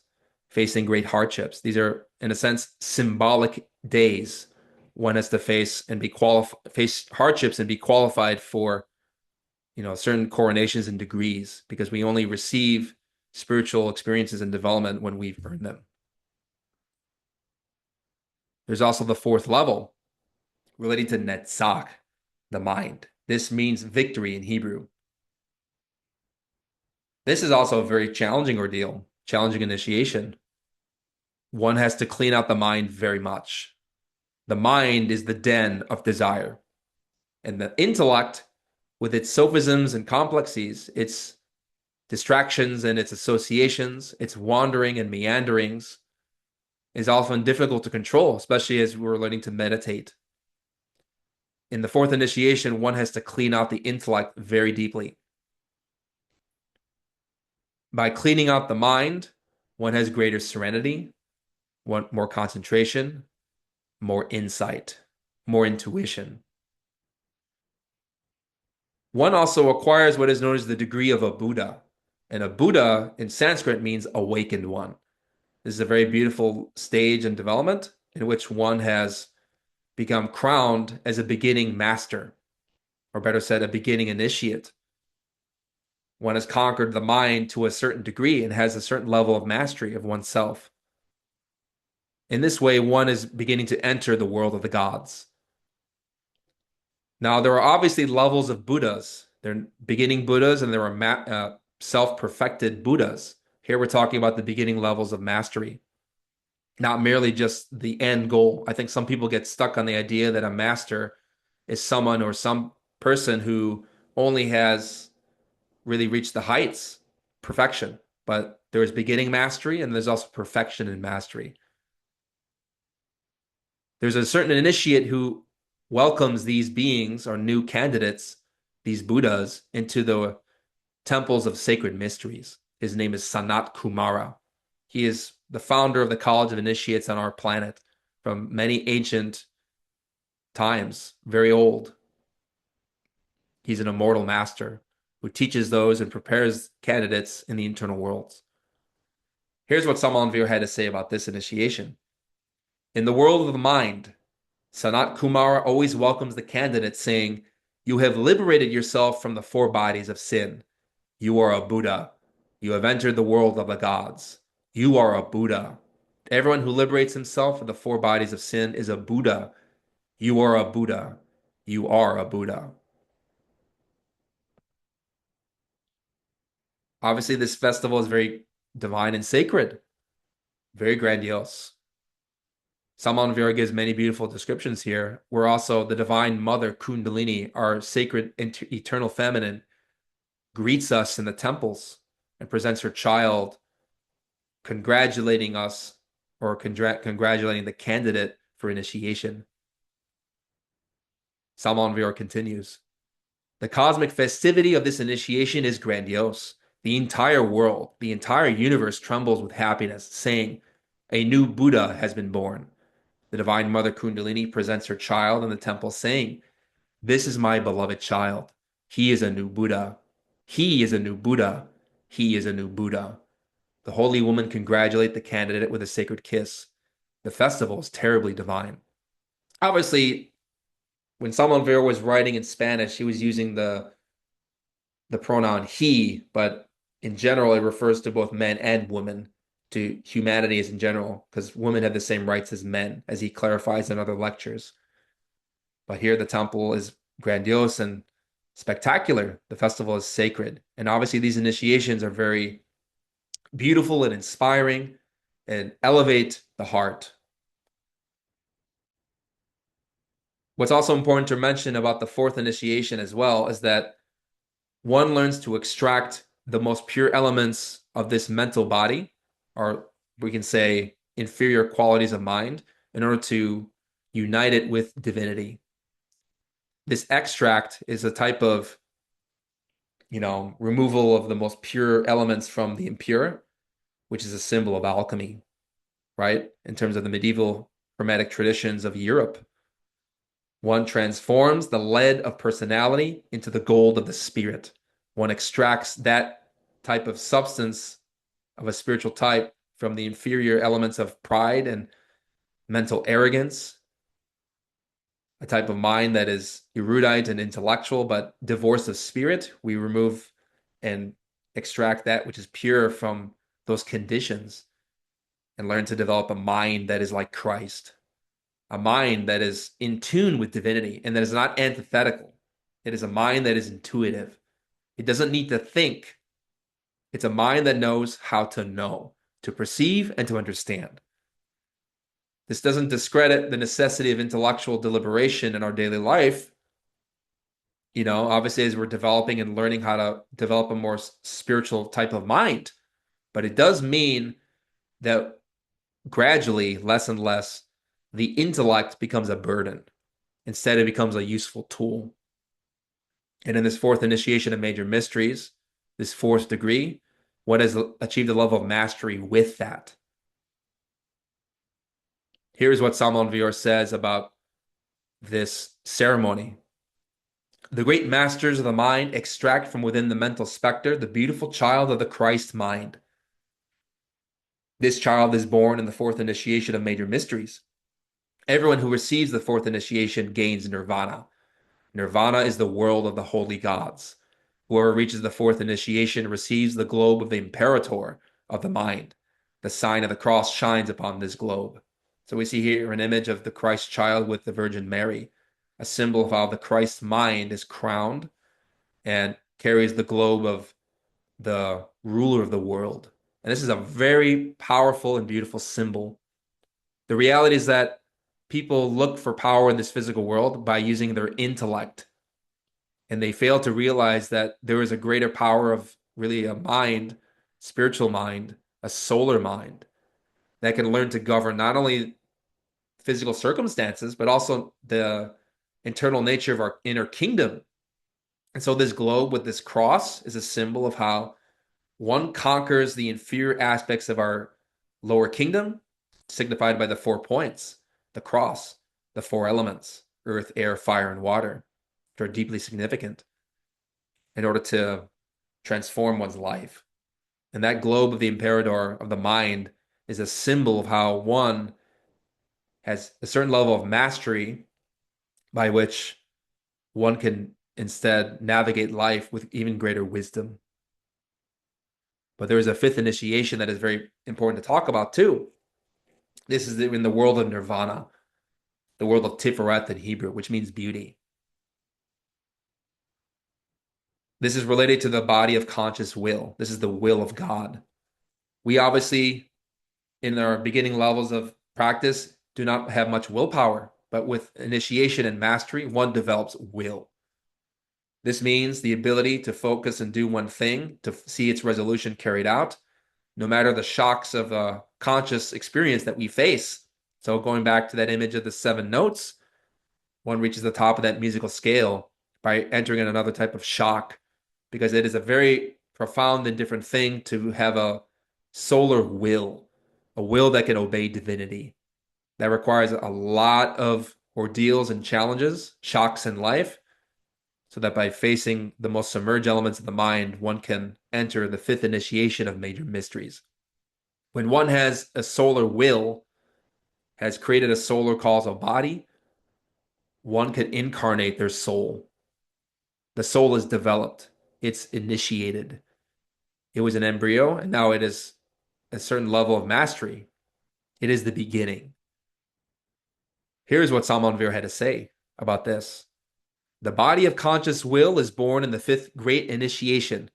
Speaker 1: facing great hardships. These are, in a sense, symbolic days. One has to face hardships and be qualified for, certain coronations and degrees, because we only receive spiritual experiences and development when we've earned them. There's also the fourth level relating to Netzach, the mind. This means victory in Hebrew. This is also a very challenging ordeal, challenging initiation. One has to clean out the mind very much. The mind is the den of desire. And the intellect, with its sophisms and complexities, its distractions and its associations, its wandering and meanderings, is often difficult to control, especially as we're learning to meditate. In the fourth initiation, one has to clean out the intellect very deeply. By cleaning out the mind, one has greater serenity, more concentration, more insight, more intuition. One also acquires what is known as the degree of a Buddha. And a Buddha in Sanskrit means awakened one. This is a very beautiful stage and development in which one has become crowned as a beginning master, or better said, a beginning initiate. One has conquered the mind to a certain degree and has a certain level of mastery of oneself. In this way, one is beginning to enter the world of the gods. Now, there are obviously levels of Buddhas. There are beginning Buddhas and there are self-perfected Buddhas. Here we're talking about the beginning levels of mastery, not merely just the end goal. I think some people get stuck on the idea that a master is someone or some person who only has really reached the heights, perfection. But there is beginning mastery and there's also perfection in mastery. There's a certain initiate who welcomes these beings or new candidates, these Buddhas, into the temples of sacred mysteries. His name is Sanat Kumara. He is the founder of the College of Initiates on our planet from many ancient times, very old. He's an immortal master who teaches those and prepares candidates in the internal worlds. Here's what Samal Veer had to say about this initiation. In the world of the mind, Sanat Kumara always welcomes the candidate, saying, "You have liberated yourself from the four bodies of sin. You are a Buddha. You have entered the world of the gods. You are a Buddha. Everyone who liberates himself from the four bodies of sin is a Buddha. You are a Buddha. You are a Buddha." Obviously, this festival is very divine and sacred, very grandiose. Salman Vera gives many beautiful descriptions here, where also the divine mother, Kundalini, our sacred eternal feminine, greets us in the temples and presents her child, congratulating us or congratulating the candidate for initiation. Salman Vera continues, "The cosmic festivity of this initiation is grandiose. The entire world, the entire universe trembles with happiness, saying, 'A new Buddha has been born.' The Divine Mother Kundalini presents her child in the temple, saying, 'This is my beloved child. He is a new Buddha. He is a new Buddha. He is a new Buddha. The holy woman congratulate the candidate with a sacred kiss. The festival is terribly divine. Obviously, when Samuel Vera was writing in Spanish, he was using the pronoun he, but in general, it refers to both men and women, to humanity as in general, because women have the same rights as men, as he clarifies in other lectures. But here the temple is grandiose and spectacular. The festival is sacred. And obviously, these initiations are very beautiful and inspiring and elevate the heart. What's also important to mention about the fourth initiation as well is that one learns to extract the most pure elements of this mental body, or we can say inferior qualities of mind, in order to unite it with divinity. This extract is a type of, removal of the most pure elements from the impure, which is a symbol of alchemy, right? In terms of the medieval Hermetic traditions of Europe, one transforms the lead of personality into the gold of the spirit. One extracts that type of substance of a spiritual type from the inferior elements of pride and mental arrogance, a type of mind that is erudite and intellectual, but divorced of spirit. We remove and extract that which is pure from those conditions and learn to develop a mind that is like Christ, a mind that is in tune with divinity and that is not antithetical. It is a mind that is intuitive. It doesn't need to think. It's a mind that knows how to know, to perceive, and to understand. This doesn't discredit the necessity of intellectual deliberation in our daily life. Obviously, as we're developing and learning how to develop a more spiritual type of mind, but it does mean that gradually, less and less, the intellect becomes a burden. Instead, it becomes a useful tool. And in this fourth initiation of major mysteries, this fourth degree, one has achieved a level of mastery with that. Here's what Salman Vior says about this ceremony. The great masters of the mind extract from within the mental specter the beautiful child of the Christ mind. This child is born in the fourth initiation of major mysteries. Everyone who receives the fourth initiation gains nirvana. Nirvana is the world of the holy gods. Whoever reaches the fourth initiation receives the globe of the imperator of the mind. The sign of the cross shines upon this globe. So we see here an image of the Christ child with the Virgin Mary, a symbol of how the Christ mind is crowned and carries the globe of the ruler of the world. And this is a very powerful and beautiful symbol. The reality is that people look for power in this physical world by using their intellect. And they fail to realize that there is a greater power of really a mind, spiritual mind, a solar mind that can learn to govern not only physical circumstances, but also the internal nature of our inner kingdom. And so this globe with this cross is a symbol of how one conquers the inferior aspects of our lower kingdom, signified by the 4 points, the cross, the 4 elements, earth, air, fire, and water, which are deeply significant in order to transform one's life. And that globe of the imperator of the mind is a symbol of how one has a certain level of mastery by which one can instead navigate life with even greater wisdom. But there is a fifth initiation that is very important to talk about too. This is in the world of nirvana, the world of Tiferet in Hebrew, which means beauty. This is related to the body of conscious will. This is the will of God. We obviously, in our beginning levels of practice, do not have much willpower, but with initiation and mastery, one develops will. This means the ability to focus and do one thing, to see its resolution carried out, no matter the shocks of a conscious experience that we face. So going back to that image of the 7 notes, one reaches the top of that musical scale by entering in another type of shock, because it is a very profound and different thing to have a solar will, a will that can obey divinity. That requires a lot of ordeals and challenges, shocks in life. so that by facing the most submerged elements of the mind, one can enter the fifth initiation of major mysteries. When one has a solar will, has created a solar causal body, one can incarnate their soul. The soul is developed, it's initiated. It was an embryo, and now it is a certain level of mastery. It is the beginning. Here's what Salman Vir had to say about this. The body of conscious will is born in the fifth great initiation.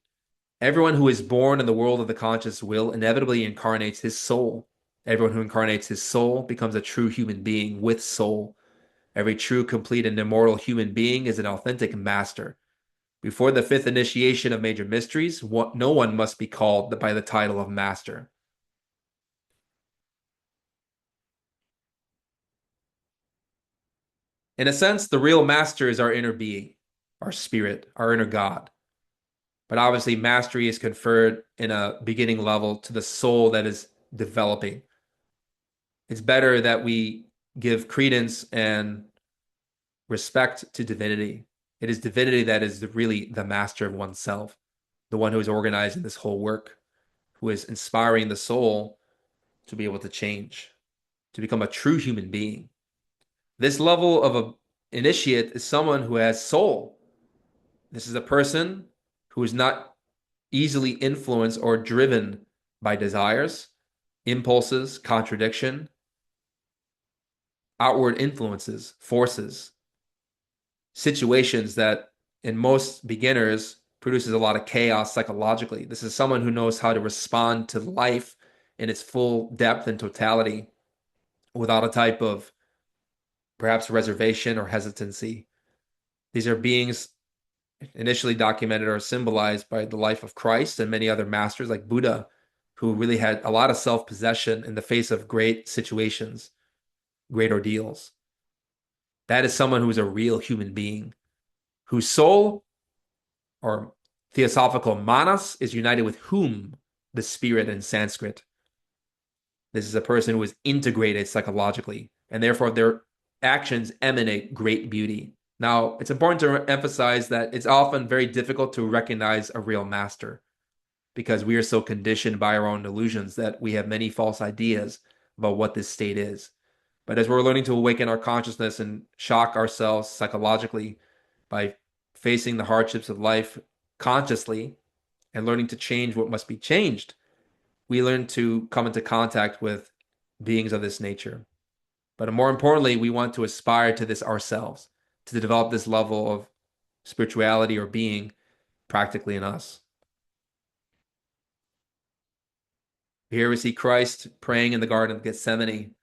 Speaker 1: Everyone who is born in the world of the conscious will inevitably incarnates his soul. Everyone who incarnates his soul becomes a true human being with soul. Every true, complete, and immortal human being is an authentic master. Before the fifth initiation of major mysteries, no one must be called by the title of master. In a sense, the real master is our inner being, our spirit, our inner God. But obviously, mastery is conferred in a beginning level to the soul that is developing. It's better that we give credence and respect to divinity. It is divinity that is really the master of oneself, the one who is organizing this whole work, who is inspiring the soul to be able to change, to become a true human being. This level of an initiate is someone who has soul. This is a person who is not easily influenced or driven by desires, impulses, contradiction, outward influences, forces, situations that in most beginners produces a lot of chaos psychologically. This is someone who knows how to respond to life in its full depth and totality without a type of perhaps reservation or hesitancy. These are beings initially documented or symbolized by the life of Christ and many other masters like Buddha, who really had a lot of self-possession in the face of great situations, great ordeals. That is someone who is a real human being, whose soul or theosophical manas is united with whom, the spirit in Sanskrit. This is a person who is integrated psychologically, and therefore their actions emanate great beauty. Now, it's important to emphasize that it's often very difficult to recognize a real master because we are so conditioned by our own illusions that we have many false ideas about what this state is. But as we're learning to awaken our consciousness and shock ourselves psychologically by facing the hardships of life consciously and learning to change what must be changed, we learn to come into contact with beings of this nature. But more importantly, we want to aspire to this ourselves, to develop this level of spirituality or being practically in us. Here we see Christ praying in the Garden of Gethsemane.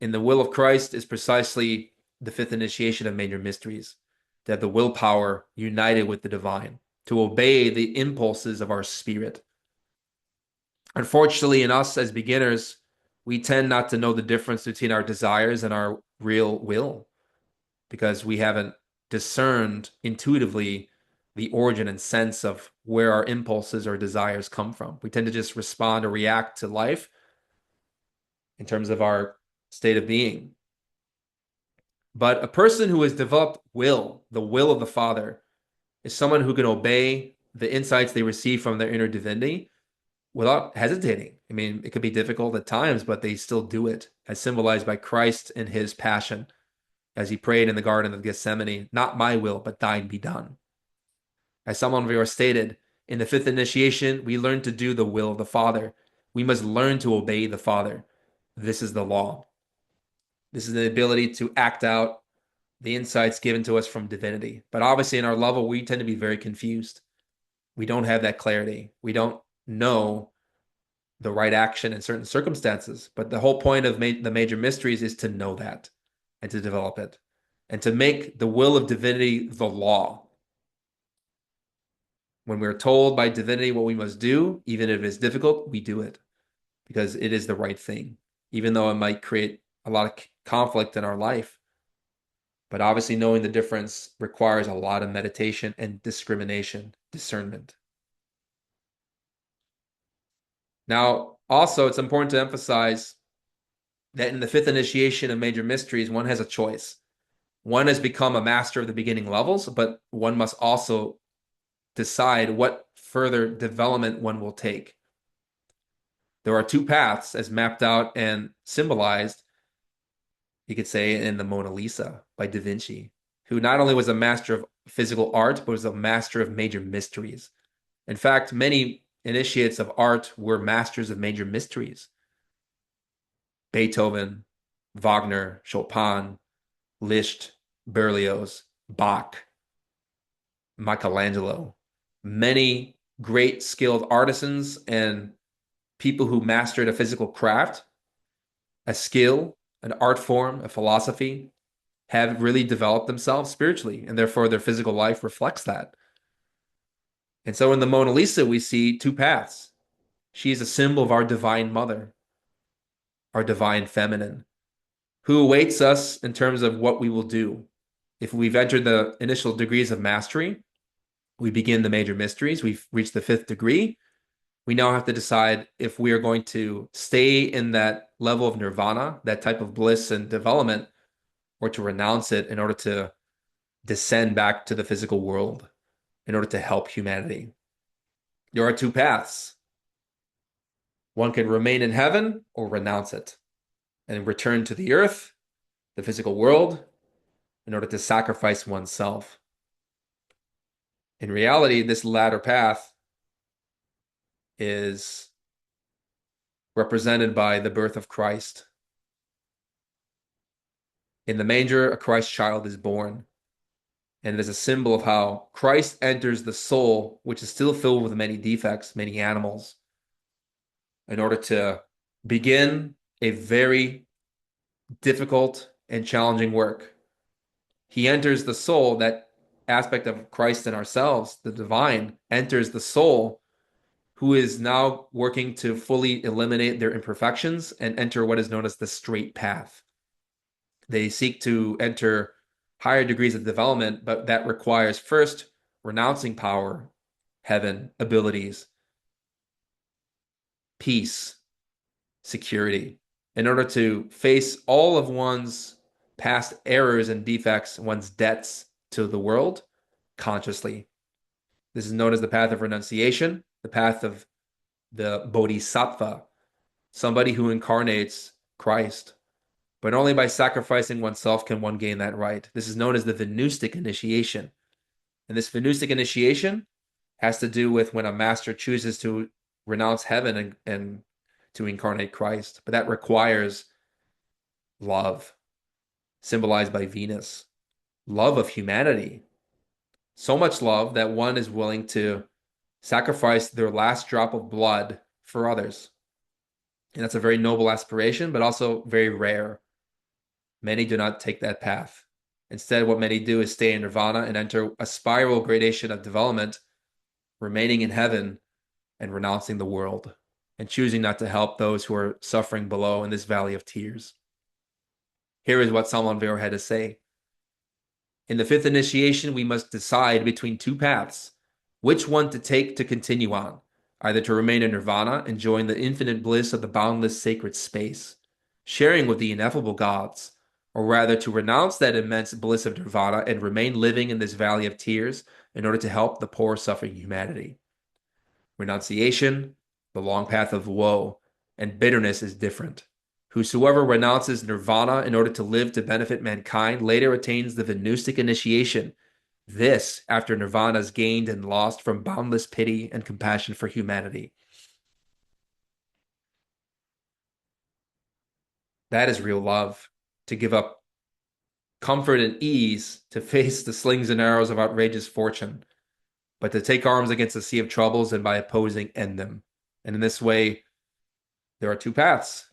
Speaker 1: In the will of Christ is precisely the fifth initiation of major mysteries, to have the willpower united with the divine, to obey the impulses of our spirit. Unfortunately, in us as beginners, we tend not to know the difference between our desires and our real will because we haven't discerned intuitively the origin and sense of where our impulses or desires come from. We tend to just respond or react to life in terms of our state of being. But a person who has developed will, the will of the Father, is someone who can obey the insights they receive from their inner divinity without hesitating. I mean, it could be difficult at times, but they still do it, as symbolized by Christ in his passion, as he prayed in the Garden of Gethsemane, not my will, but thine be done. As Salman Vir stated, in the fifth initiation, we learn to do the will of the Father. We must learn to obey the Father. This is the law. This is the ability to act out the insights given to us from divinity. But obviously, in our level, we tend to be very confused. We don't have that clarity. We don't know the right action in certain circumstances. But the whole point of the major mysteries is to know that and to develop it and to make the will of divinity the law. When we're told by divinity what we must do, even if it's difficult, we do it because it is the right thing, even though it might create a lot of conflict in our life. But obviously, knowing the difference requires a lot of meditation and discrimination, discernment. Now, also, it's important to emphasize that in the fifth initiation of major mysteries, one has a choice. One has become a master of the beginning levels, but one must also decide what further development one will take. There are two paths as mapped out and symbolized, you could say, in the Mona Lisa by Da Vinci, who not only was a master of physical art, but was a master of major mysteries. In fact, many initiates of art were masters of major mysteries. Beethoven, Wagner, Chopin, Liszt, Berlioz, Bach, Michelangelo, many great skilled artisans and people who mastered a physical craft, a skill, an art form, a philosophy, have really developed themselves spiritually, and therefore their physical life reflects that. And so in the Mona Lisa, we see two paths. She is a symbol of our divine mother, our divine feminine, who awaits us in terms of what we will do. If we've entered the initial degrees of mastery, we begin the major mysteries. We've reached the fifth degree. We now have to decide if we are going to stay in that level of nirvana, that type of bliss and development, or to renounce it in order to descend back to the physical world, in order to help humanity. There are two paths. One can remain in heaven or renounce it and return to the earth, the physical world, in order to sacrifice oneself. In reality, this latter path is represented by the birth of Christ. In the manger, a Christ child is born. And it is a symbol of how Christ enters the soul, which is still filled with many defects, many animals, in order to begin a very difficult and challenging work. He enters the soul, that aspect of Christ in ourselves, the divine, enters the soul, who is now working to fully eliminate their imperfections and enter what is known as the straight path. They seek to enter higher degrees of development, but that requires first renouncing power, heaven, abilities, peace, security, in order to face all of one's past errors and defects, one's debts to the world consciously. This is known as the path of renunciation, the path of the bodhisattva, somebody who incarnates Christ. But only by sacrificing oneself can one gain that right. This is known as the Venustic initiation. And this Venustic initiation has to do with when a master chooses to renounce heaven and to incarnate Christ. But that requires love, symbolized by Venus, love of humanity. So much love that one is willing to sacrifice their last drop of blood for others. And that's a very noble aspiration, but also very rare. Many do not take that path. Instead, what many do is stay in nirvana and enter a spiral gradation of development, remaining in heaven and renouncing the world and choosing not to help those who are suffering below in this valley of tears. Here is what Salman Vero had to say. In the fifth initiation, we must decide between two paths, which one to take to continue on, either to remain in nirvana, enjoying the infinite bliss of the boundless sacred space, sharing with the ineffable gods, or rather to renounce that immense bliss of nirvana and remain living in this valley of tears in order to help the poor suffering humanity. Renunciation, the long path of woe, and bitterness is different. Whosoever renounces nirvana in order to live to benefit mankind later attains the Venustic initiation. This after nirvana is gained and lost from boundless pity and compassion for humanity. That is real love, to give up comfort and ease to face the slings and arrows of outrageous fortune, but to take arms against the sea of troubles and by opposing end them. And in this way, there are two paths.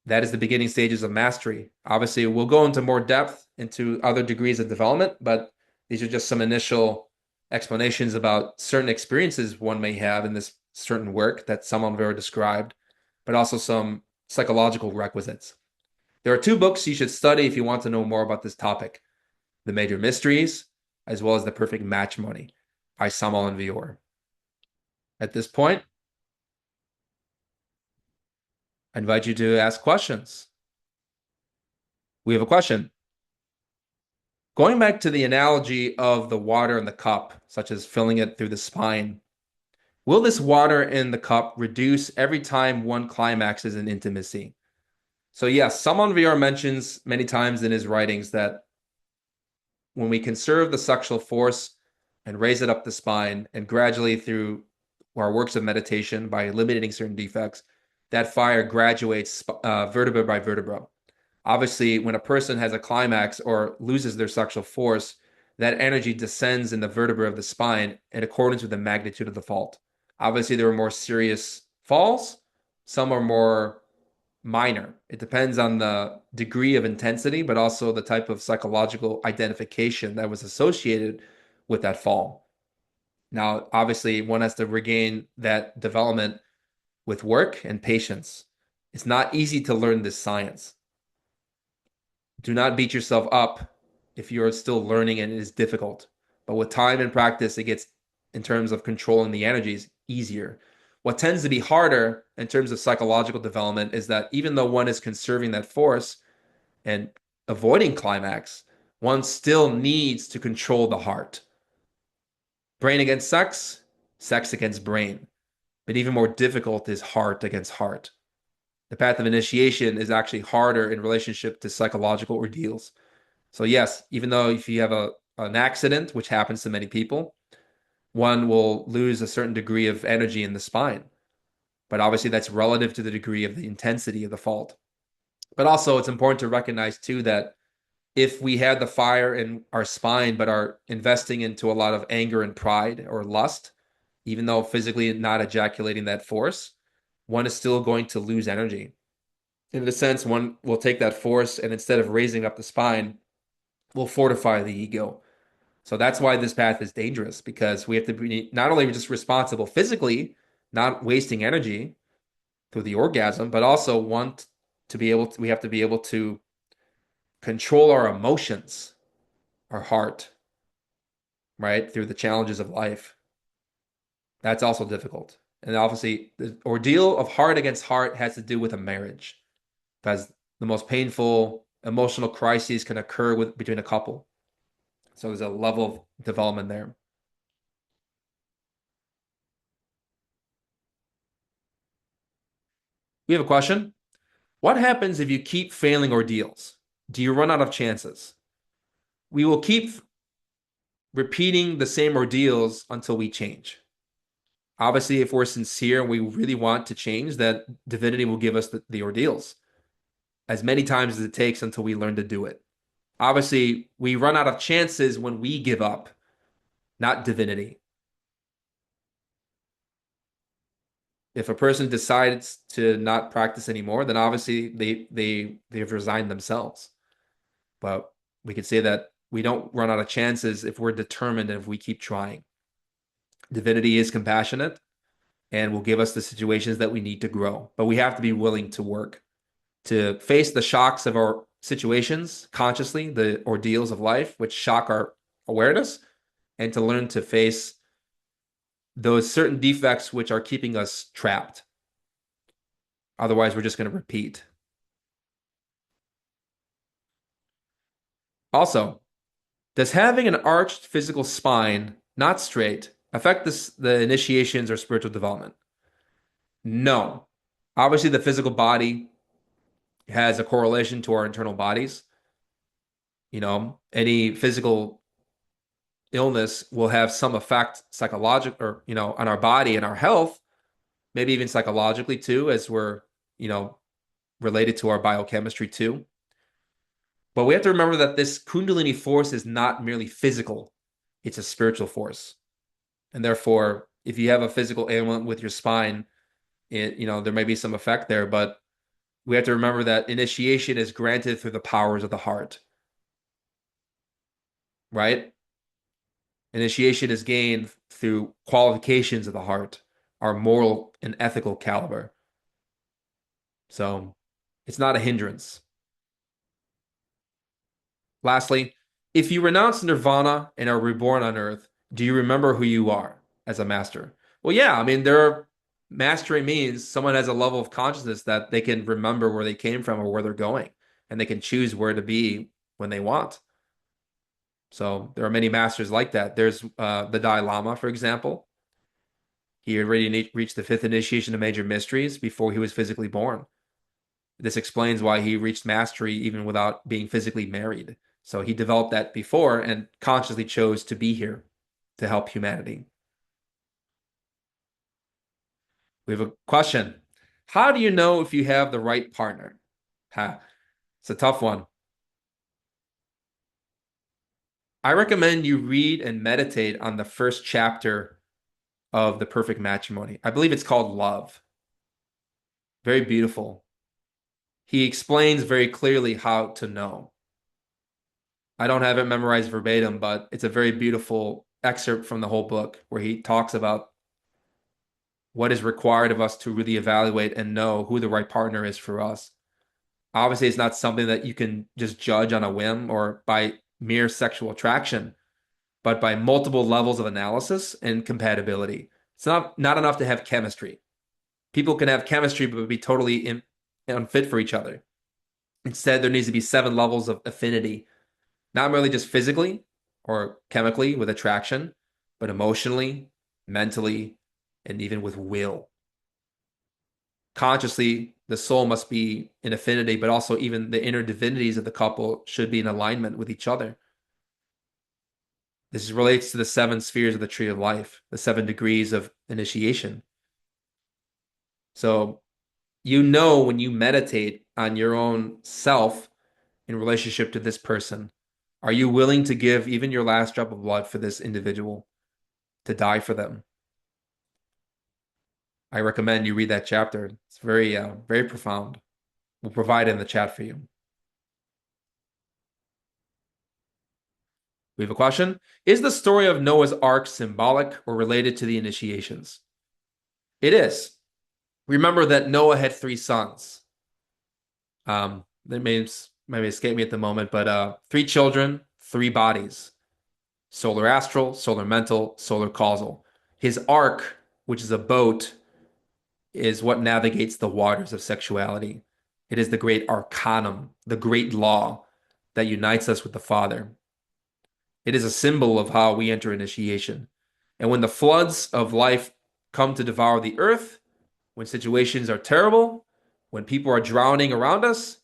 Speaker 1: That is the beginning stages of mastery. Obviously, we'll go into more depth into other degrees of development, but these are just some initial explanations about certain experiences one may have in this certain work that Salman Vero described, but also some psychological requisites. There are two books you should study if you want to know more about this topic: The Major Mysteries, as well as The Perfect Matrimony by Salman Vero. At this point, I invite you to ask questions. We have a question. Going back to the analogy of the water in the cup, such as filling it through the spine, will this water in the cup reduce every time one climaxes in intimacy? So yes, Salman VR mentions many times in his writings that when we conserve the sexual force and raise it up the spine, and gradually through our works of meditation by eliminating certain defects, that fire graduates vertebra by vertebra. Obviously, when a person has a climax or loses their sexual force, that energy descends in the vertebra of the spine in accordance with the magnitude of the fault. Obviously, there are more serious falls, some are more minor. It depends on the degree of intensity, but also the type of psychological identification that was associated with that fall. Now, obviously, one has to regain that development with work and patience. It's not easy to learn this science. Do not beat yourself up if you're still learning and it is difficult. But with time and practice, it gets, in terms of controlling the energies, easier. What tends to be harder in terms of psychological development is that even though one is conserving that force and avoiding climax, one still needs to control the heart. Brain against sex, sex against brain. But even more difficult is heart against heart. The path of initiation is actually harder in relationship to psychological ordeals. So yes, even though if you have an accident, which happens to many people, one will lose a certain degree of energy in the spine. But obviously that's relative to the degree of the intensity of the fault. But also it's important to recognize too that if we had the fire in our spine but are investing into a lot of anger and pride or lust, even though physically not ejaculating that force, one is still going to lose energy. In a sense, one will take that force and instead of raising up the spine, will fortify the ego. So that's why this path is dangerous because we have to be not only just responsible physically, not wasting energy through the orgasm, but also want to be able to, we have to be able to control our emotions, our heart, right? Through the challenges of life. That's also difficult. And obviously, the ordeal of heart against heart has to do with a marriage because the most painful emotional crises can occur between a couple. So there's a level of development there. We have a question. What happens if you keep failing ordeals? Do you run out of chances? We will keep repeating the same ordeals until we change. Obviously, if we're sincere and we really want to change, that divinity will give us the ordeals as many times as it takes until we learn to do it. Obviously, we run out of chances when we give up, not divinity. If a person decides to not practice anymore, then obviously they've resigned themselves. But we could say that we don't run out of chances if we're determined and if we keep trying. Divinity is compassionate and will give us the situations that we need to grow. But we have to be willing to work to face the shocks of our situations consciously, the ordeals of life, which shock our awareness, and to learn to face those certain defects which are keeping us trapped. Otherwise, we're just going to repeat. Also, does having an arched physical spine, not straight, affect the initiations or spiritual development? No. Obviously, the physical body has a correlation to our internal bodies. You know, any physical illness will have some effect psychological or, on our body and our health, maybe even psychologically too, as we're, you know, related to our biochemistry too. But we have to remember that this Kundalini force is not merely physical, it's a spiritual force. And therefore, if you have a physical ailment with your spine, there may be some effect there, but we have to remember that initiation is granted through the powers of the heart, right? Initiation is gained through qualifications of the heart, our moral and ethical caliber. So it's not a hindrance. Lastly, if you renounce nirvana and are reborn on earth, do you remember who you are as a master? Well, yeah, I mean, mastery means someone has a level of consciousness that they can remember where they came from or where they're going, and they can choose where to be when they want. So there are many masters like that. There's the Dalai Lama, for example. He already reached the fifth initiation of major mysteries before he was physically born. This explains why he reached mastery even without being physically married. So he developed that before and consciously chose to be here to help humanity. We have a question. How do you know if you have the right partner? Ha, it's a tough one. I recommend you read and meditate on the first chapter of The Perfect Matrimony. I believe it's called Love. Very beautiful. He explains very clearly how to know. I don't have it memorized verbatim, but it's a very beautiful excerpt from the whole book where he talks about what is required of us to really evaluate and know who the right partner is for us. Obviously, it's not something that you can just judge on a whim or by mere sexual attraction, but by multiple levels of analysis and compatibility. It's not enough to have chemistry. People can have chemistry but be totally unfit for each other. Instead, there needs to be seven levels of affinity, not merely just physically or chemically with attraction, but emotionally, mentally, and even with will. Consciously, the soul must be in affinity, but also even the inner divinities of the couple should be in alignment with each other. This relates to the seven spheres of the tree of life, the seven degrees of initiation. So you know when you meditate on your own self in relationship to this person, are you willing to give even your last drop of blood for this individual, to die for them? I recommend you read that chapter. It's very profound. We'll provide it in the chat for you. We have a question. Is the story of Noah's Ark symbolic or related to the initiations? It is. Remember that Noah had three sons. That may escape me at the moment, but three children, three bodies. Solar astral, solar mental, solar causal. His ark, which is a boat, is what navigates the waters of sexuality. It is the great arcanum, the great law that unites us with the Father. It is a symbol of how we enter initiation. And when the floods of life come to devour the earth, when situations are terrible, when people are drowning around us,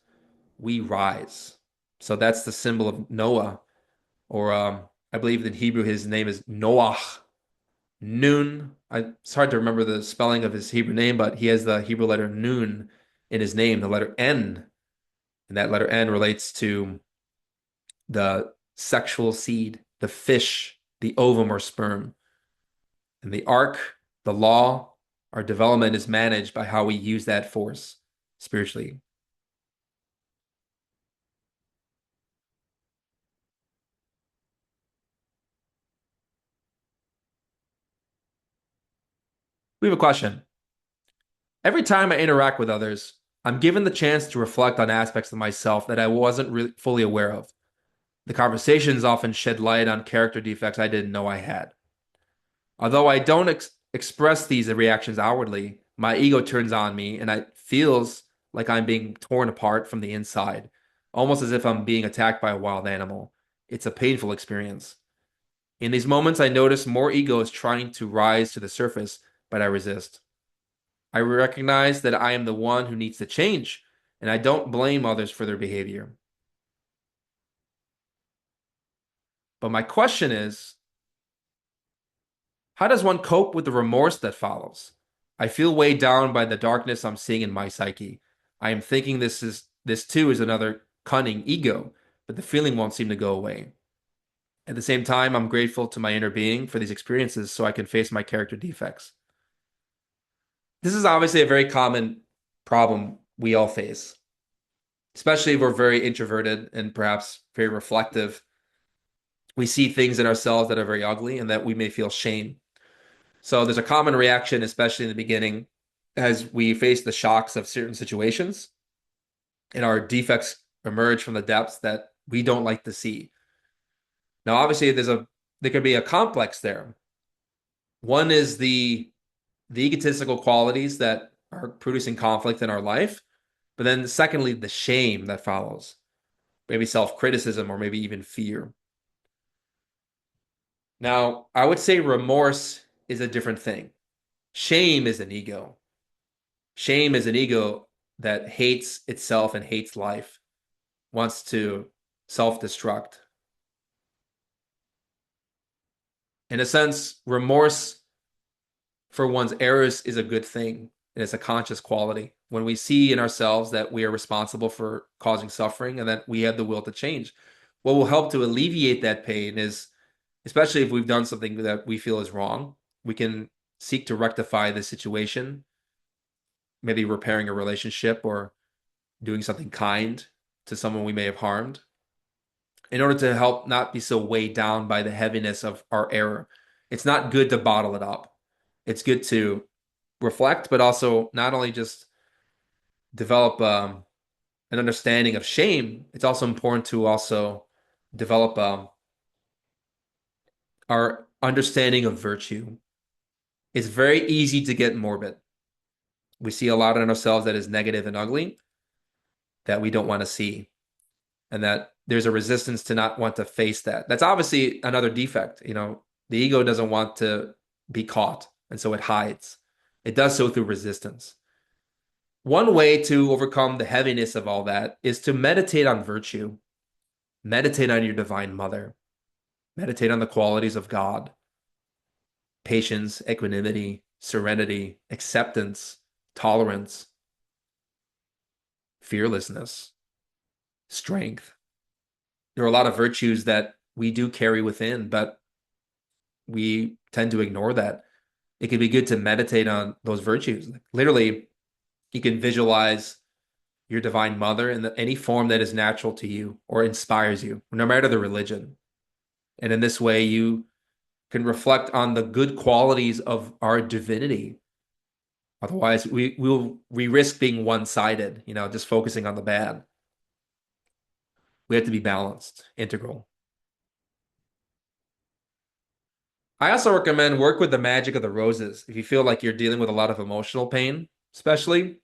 Speaker 1: we rise. So that's the symbol of Noah, or I believe in Hebrew his name is Noach. Nun. It's hard to remember the spelling of his Hebrew name, but he has the Hebrew letter Nun in his name, the letter N. And that letter N relates to the sexual seed, the fish, the ovum or sperm. And the ark, the law, our development is managed by how we use that force spiritually. We have a question. Every time I interact with others, I'm given the chance to reflect on aspects of myself that I wasn't really fully aware of. The conversations often shed light on character defects I didn't know I had. Although I don't express these reactions outwardly, my ego turns on me and it feels like I'm being torn apart from the inside, almost as if I'm being attacked by a wild animal. It's a painful experience. In these moments, I notice more ego is trying to rise to the surface, but I resist. I recognize that I am the one who needs to change, and I don't blame others for their behavior. But my question is, how does one cope with the remorse that follows? I feel weighed down by the darkness I'm seeing in my psyche. I am thinking this too is another cunning ego, but the feeling won't seem to go away. At the same time, I'm grateful to my inner being for these experiences so I can face my character defects. This is obviously a very common problem we all face, especially if we're very introverted and perhaps very reflective. We see things in ourselves that are very ugly and that we may feel shame. So there's a common reaction, especially in the beginning, as we face the shocks of certain situations and our defects emerge from the depths that we don't like to see. Now, obviously, there could be a complex there. One is the egotistical qualities that are producing conflict in our life, but then secondly, the shame that follows, maybe self-criticism or maybe even fear. Now, I would say remorse is a different thing. Shame is an ego. Shame is an ego that hates itself and hates life, wants to self-destruct. In a sense, remorse for one's errors is a good thing, and it's a conscious quality. When we see in ourselves that we are responsible for causing suffering and that we have the will to change, what will help to alleviate that pain is, especially if we've done something that we feel is wrong, we can seek to rectify the situation, maybe repairing a relationship or doing something kind to someone we may have harmed, in order to help not be so weighed down by the heaviness of our error. It's not good to bottle it up. It's good to reflect, but also not only just develop an understanding of shame, it's also important to also develop our understanding of virtue. It's very easy to get morbid. We see a lot in ourselves that is negative and ugly that we don't want to see, and that there's a resistance to not want to face that. That's obviously another defect. The ego doesn't want to be caught, and so it hides. It does so through resistance. One way to overcome the heaviness of all that is to meditate on virtue, meditate on your divine mother, meditate on the qualities of God, patience, equanimity, serenity, acceptance, tolerance, fearlessness, strength. There are a lot of virtues that we do carry within, but we tend to ignore that. It can be good to meditate on those virtues. Literally, you can visualize your divine mother in any form that is natural to you or inspires you, no matter the religion. And in this way, you can reflect on the good qualities of our divinity. Otherwise, we risk being one-sided, just focusing on the bad. We have to be balanced, integral. I also recommend work with the magic of the roses. If you feel like you're dealing with a lot of emotional pain, especially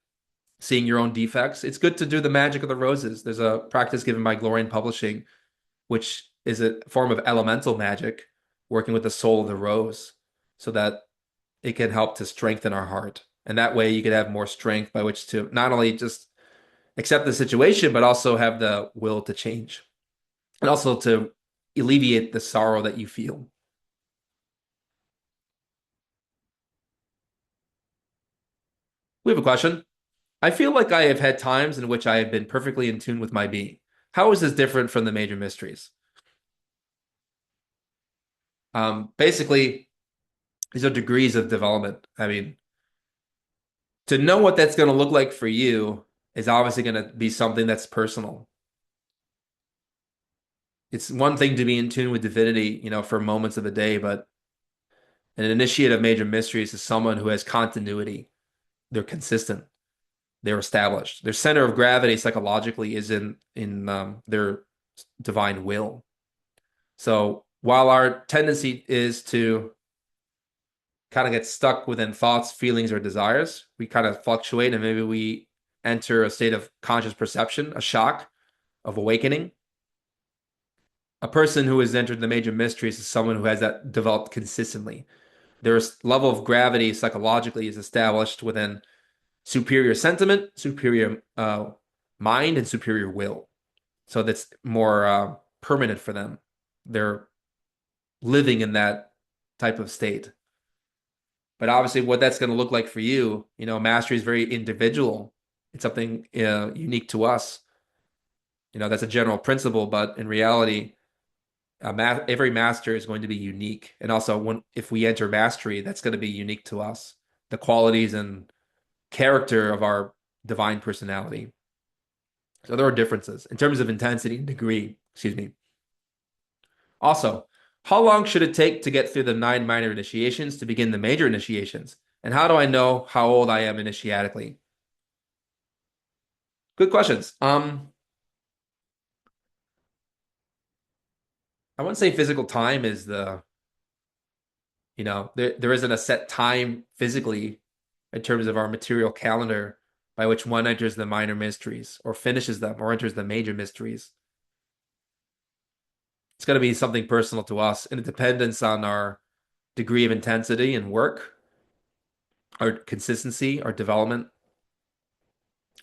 Speaker 1: seeing your own defects, it's good to do the magic of the roses. There's a practice given by Glorian Publishing, which is a form of elemental magic, working with the soul of the rose, so that it can help to strengthen our heart. And that way you could have more strength by which to not only just accept the situation, but also have the will to change and also to alleviate the sorrow that you feel. We have a question. I feel like I have had times in which I have been perfectly in tune with my being. How is this different from the major mysteries? Basically, these are degrees of development. I mean, to know what that's going to look like for you is obviously going to be something that's personal. It's one thing to be in tune with divinity, for moments of the day, but an initiate of major mysteries is someone who has continuity. They're consistent. They're established. Their center of gravity psychologically is in their divine will. So while our tendency is to kind of get stuck within thoughts, feelings, or desires, we kind of fluctuate and maybe we enter a state of conscious perception, a shock of awakening. A person who has entered the major mysteries is someone who has that developed consistently. Their level of gravity psychologically is established within superior sentiment, superior mind, and superior will. So that's more permanent for them. They're living in that type of state. But obviously, what that's going to look like for you, mastery is very individual. It's something unique to us. That's a general principle, but in reality, every master is going to be unique. And also, if we enter mastery, that's going to be unique to us. The qualities and character of our divine personality. So there are differences in terms of intensity and degree. Excuse me. Also, how long should it take to get through the 9 minor initiations to begin the major initiations? And how do I know how old I am initiatically? Good questions. I wouldn't say physical time is there isn't a set time physically in terms of our material calendar by which one enters the minor mysteries or finishes them or enters the major mysteries. It's going to be something personal to us, and it depends on our degree of intensity and work, our consistency, our development.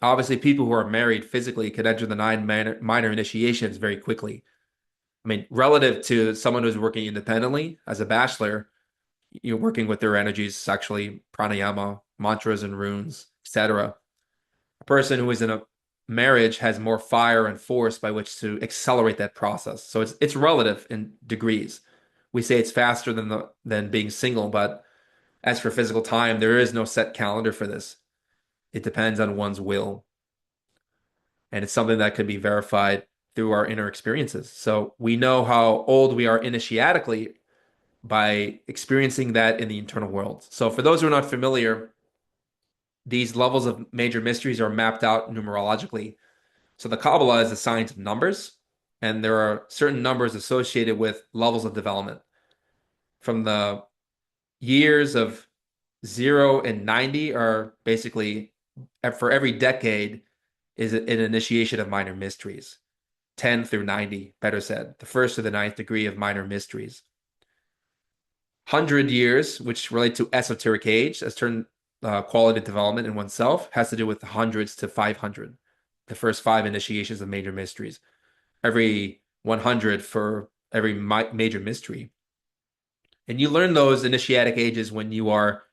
Speaker 1: Obviously, people who are married physically could enter the nine minor initiations very quickly. I mean, relative to someone who's working independently as a bachelor, you're working with their energies sexually, pranayama, mantras and runes, etc. A person who is in a marriage has more fire and force by which to accelerate that process. So it's relative in degrees. We say it's faster than being single, but as for physical time, there is no set calendar for this. It depends on one's will, and it's something that could be verified through our inner experiences. So we know how old we are initiatically by experiencing that in the internal world. So for those who are not familiar, these levels of major mysteries are mapped out numerologically. So the Kabbalah is a science of numbers, and there are certain numbers associated with levels of development. From the years of 0 and 90 are basically, for every decade, is an initiation of minor mysteries. 10 through 90, better said, the first to the ninth degree of minor mysteries. 100 years, which relate to esoteric age, as term quality development in oneself, has to do with hundreds to 500, the first five initiations of major mysteries. Every 100 for every major mystery. And you learn those initiatic ages when you are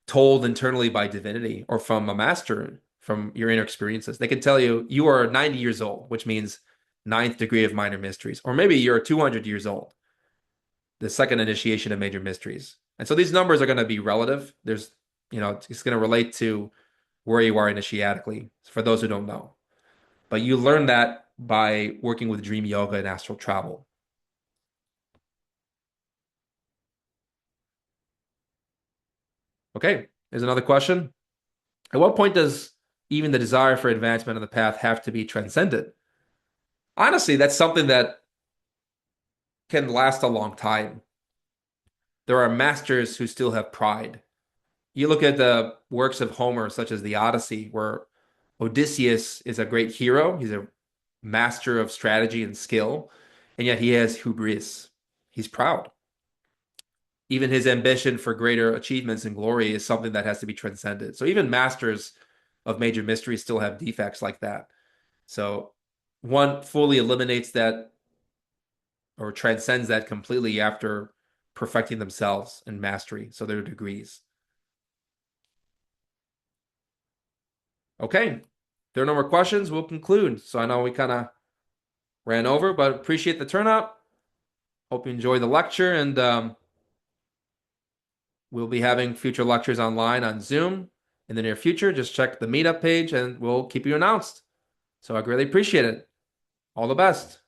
Speaker 1: told internally by divinity or from a master, from your inner experiences. They can tell you you are 90 years old, which means ninth degree of minor mysteries. Or maybe you're 200 years old, the second initiation of major mysteries. And so these numbers are going to be relative. There's, it's going to relate to where you are initiatically, for those who don't know. But you learn that by working with dream yoga and astral travel. Okay, here's another question. At what point does even the desire for advancement on the path have to be transcended? Honestly, that's something that can last a long time. There are masters who still have pride. You look at the works of Homer, such as the Odyssey, where Odysseus is a great hero. He's a master of strategy and skill, and yet he has hubris. He's proud. Even his ambition for greater achievements and glory is something that has to be transcended. So even masters of major mysteries still have defects like that. So one fully eliminates that or transcends that completely after perfecting themselves in mastery. So their degrees. Okay. If there are no more questions, we'll conclude. So I know we kind of ran over, but appreciate the turnout. Hope you enjoy the lecture, and we'll be having future lectures online on Zoom in the near future. Just check the meetup page and we'll keep you announced. So I greatly appreciate it. All the best.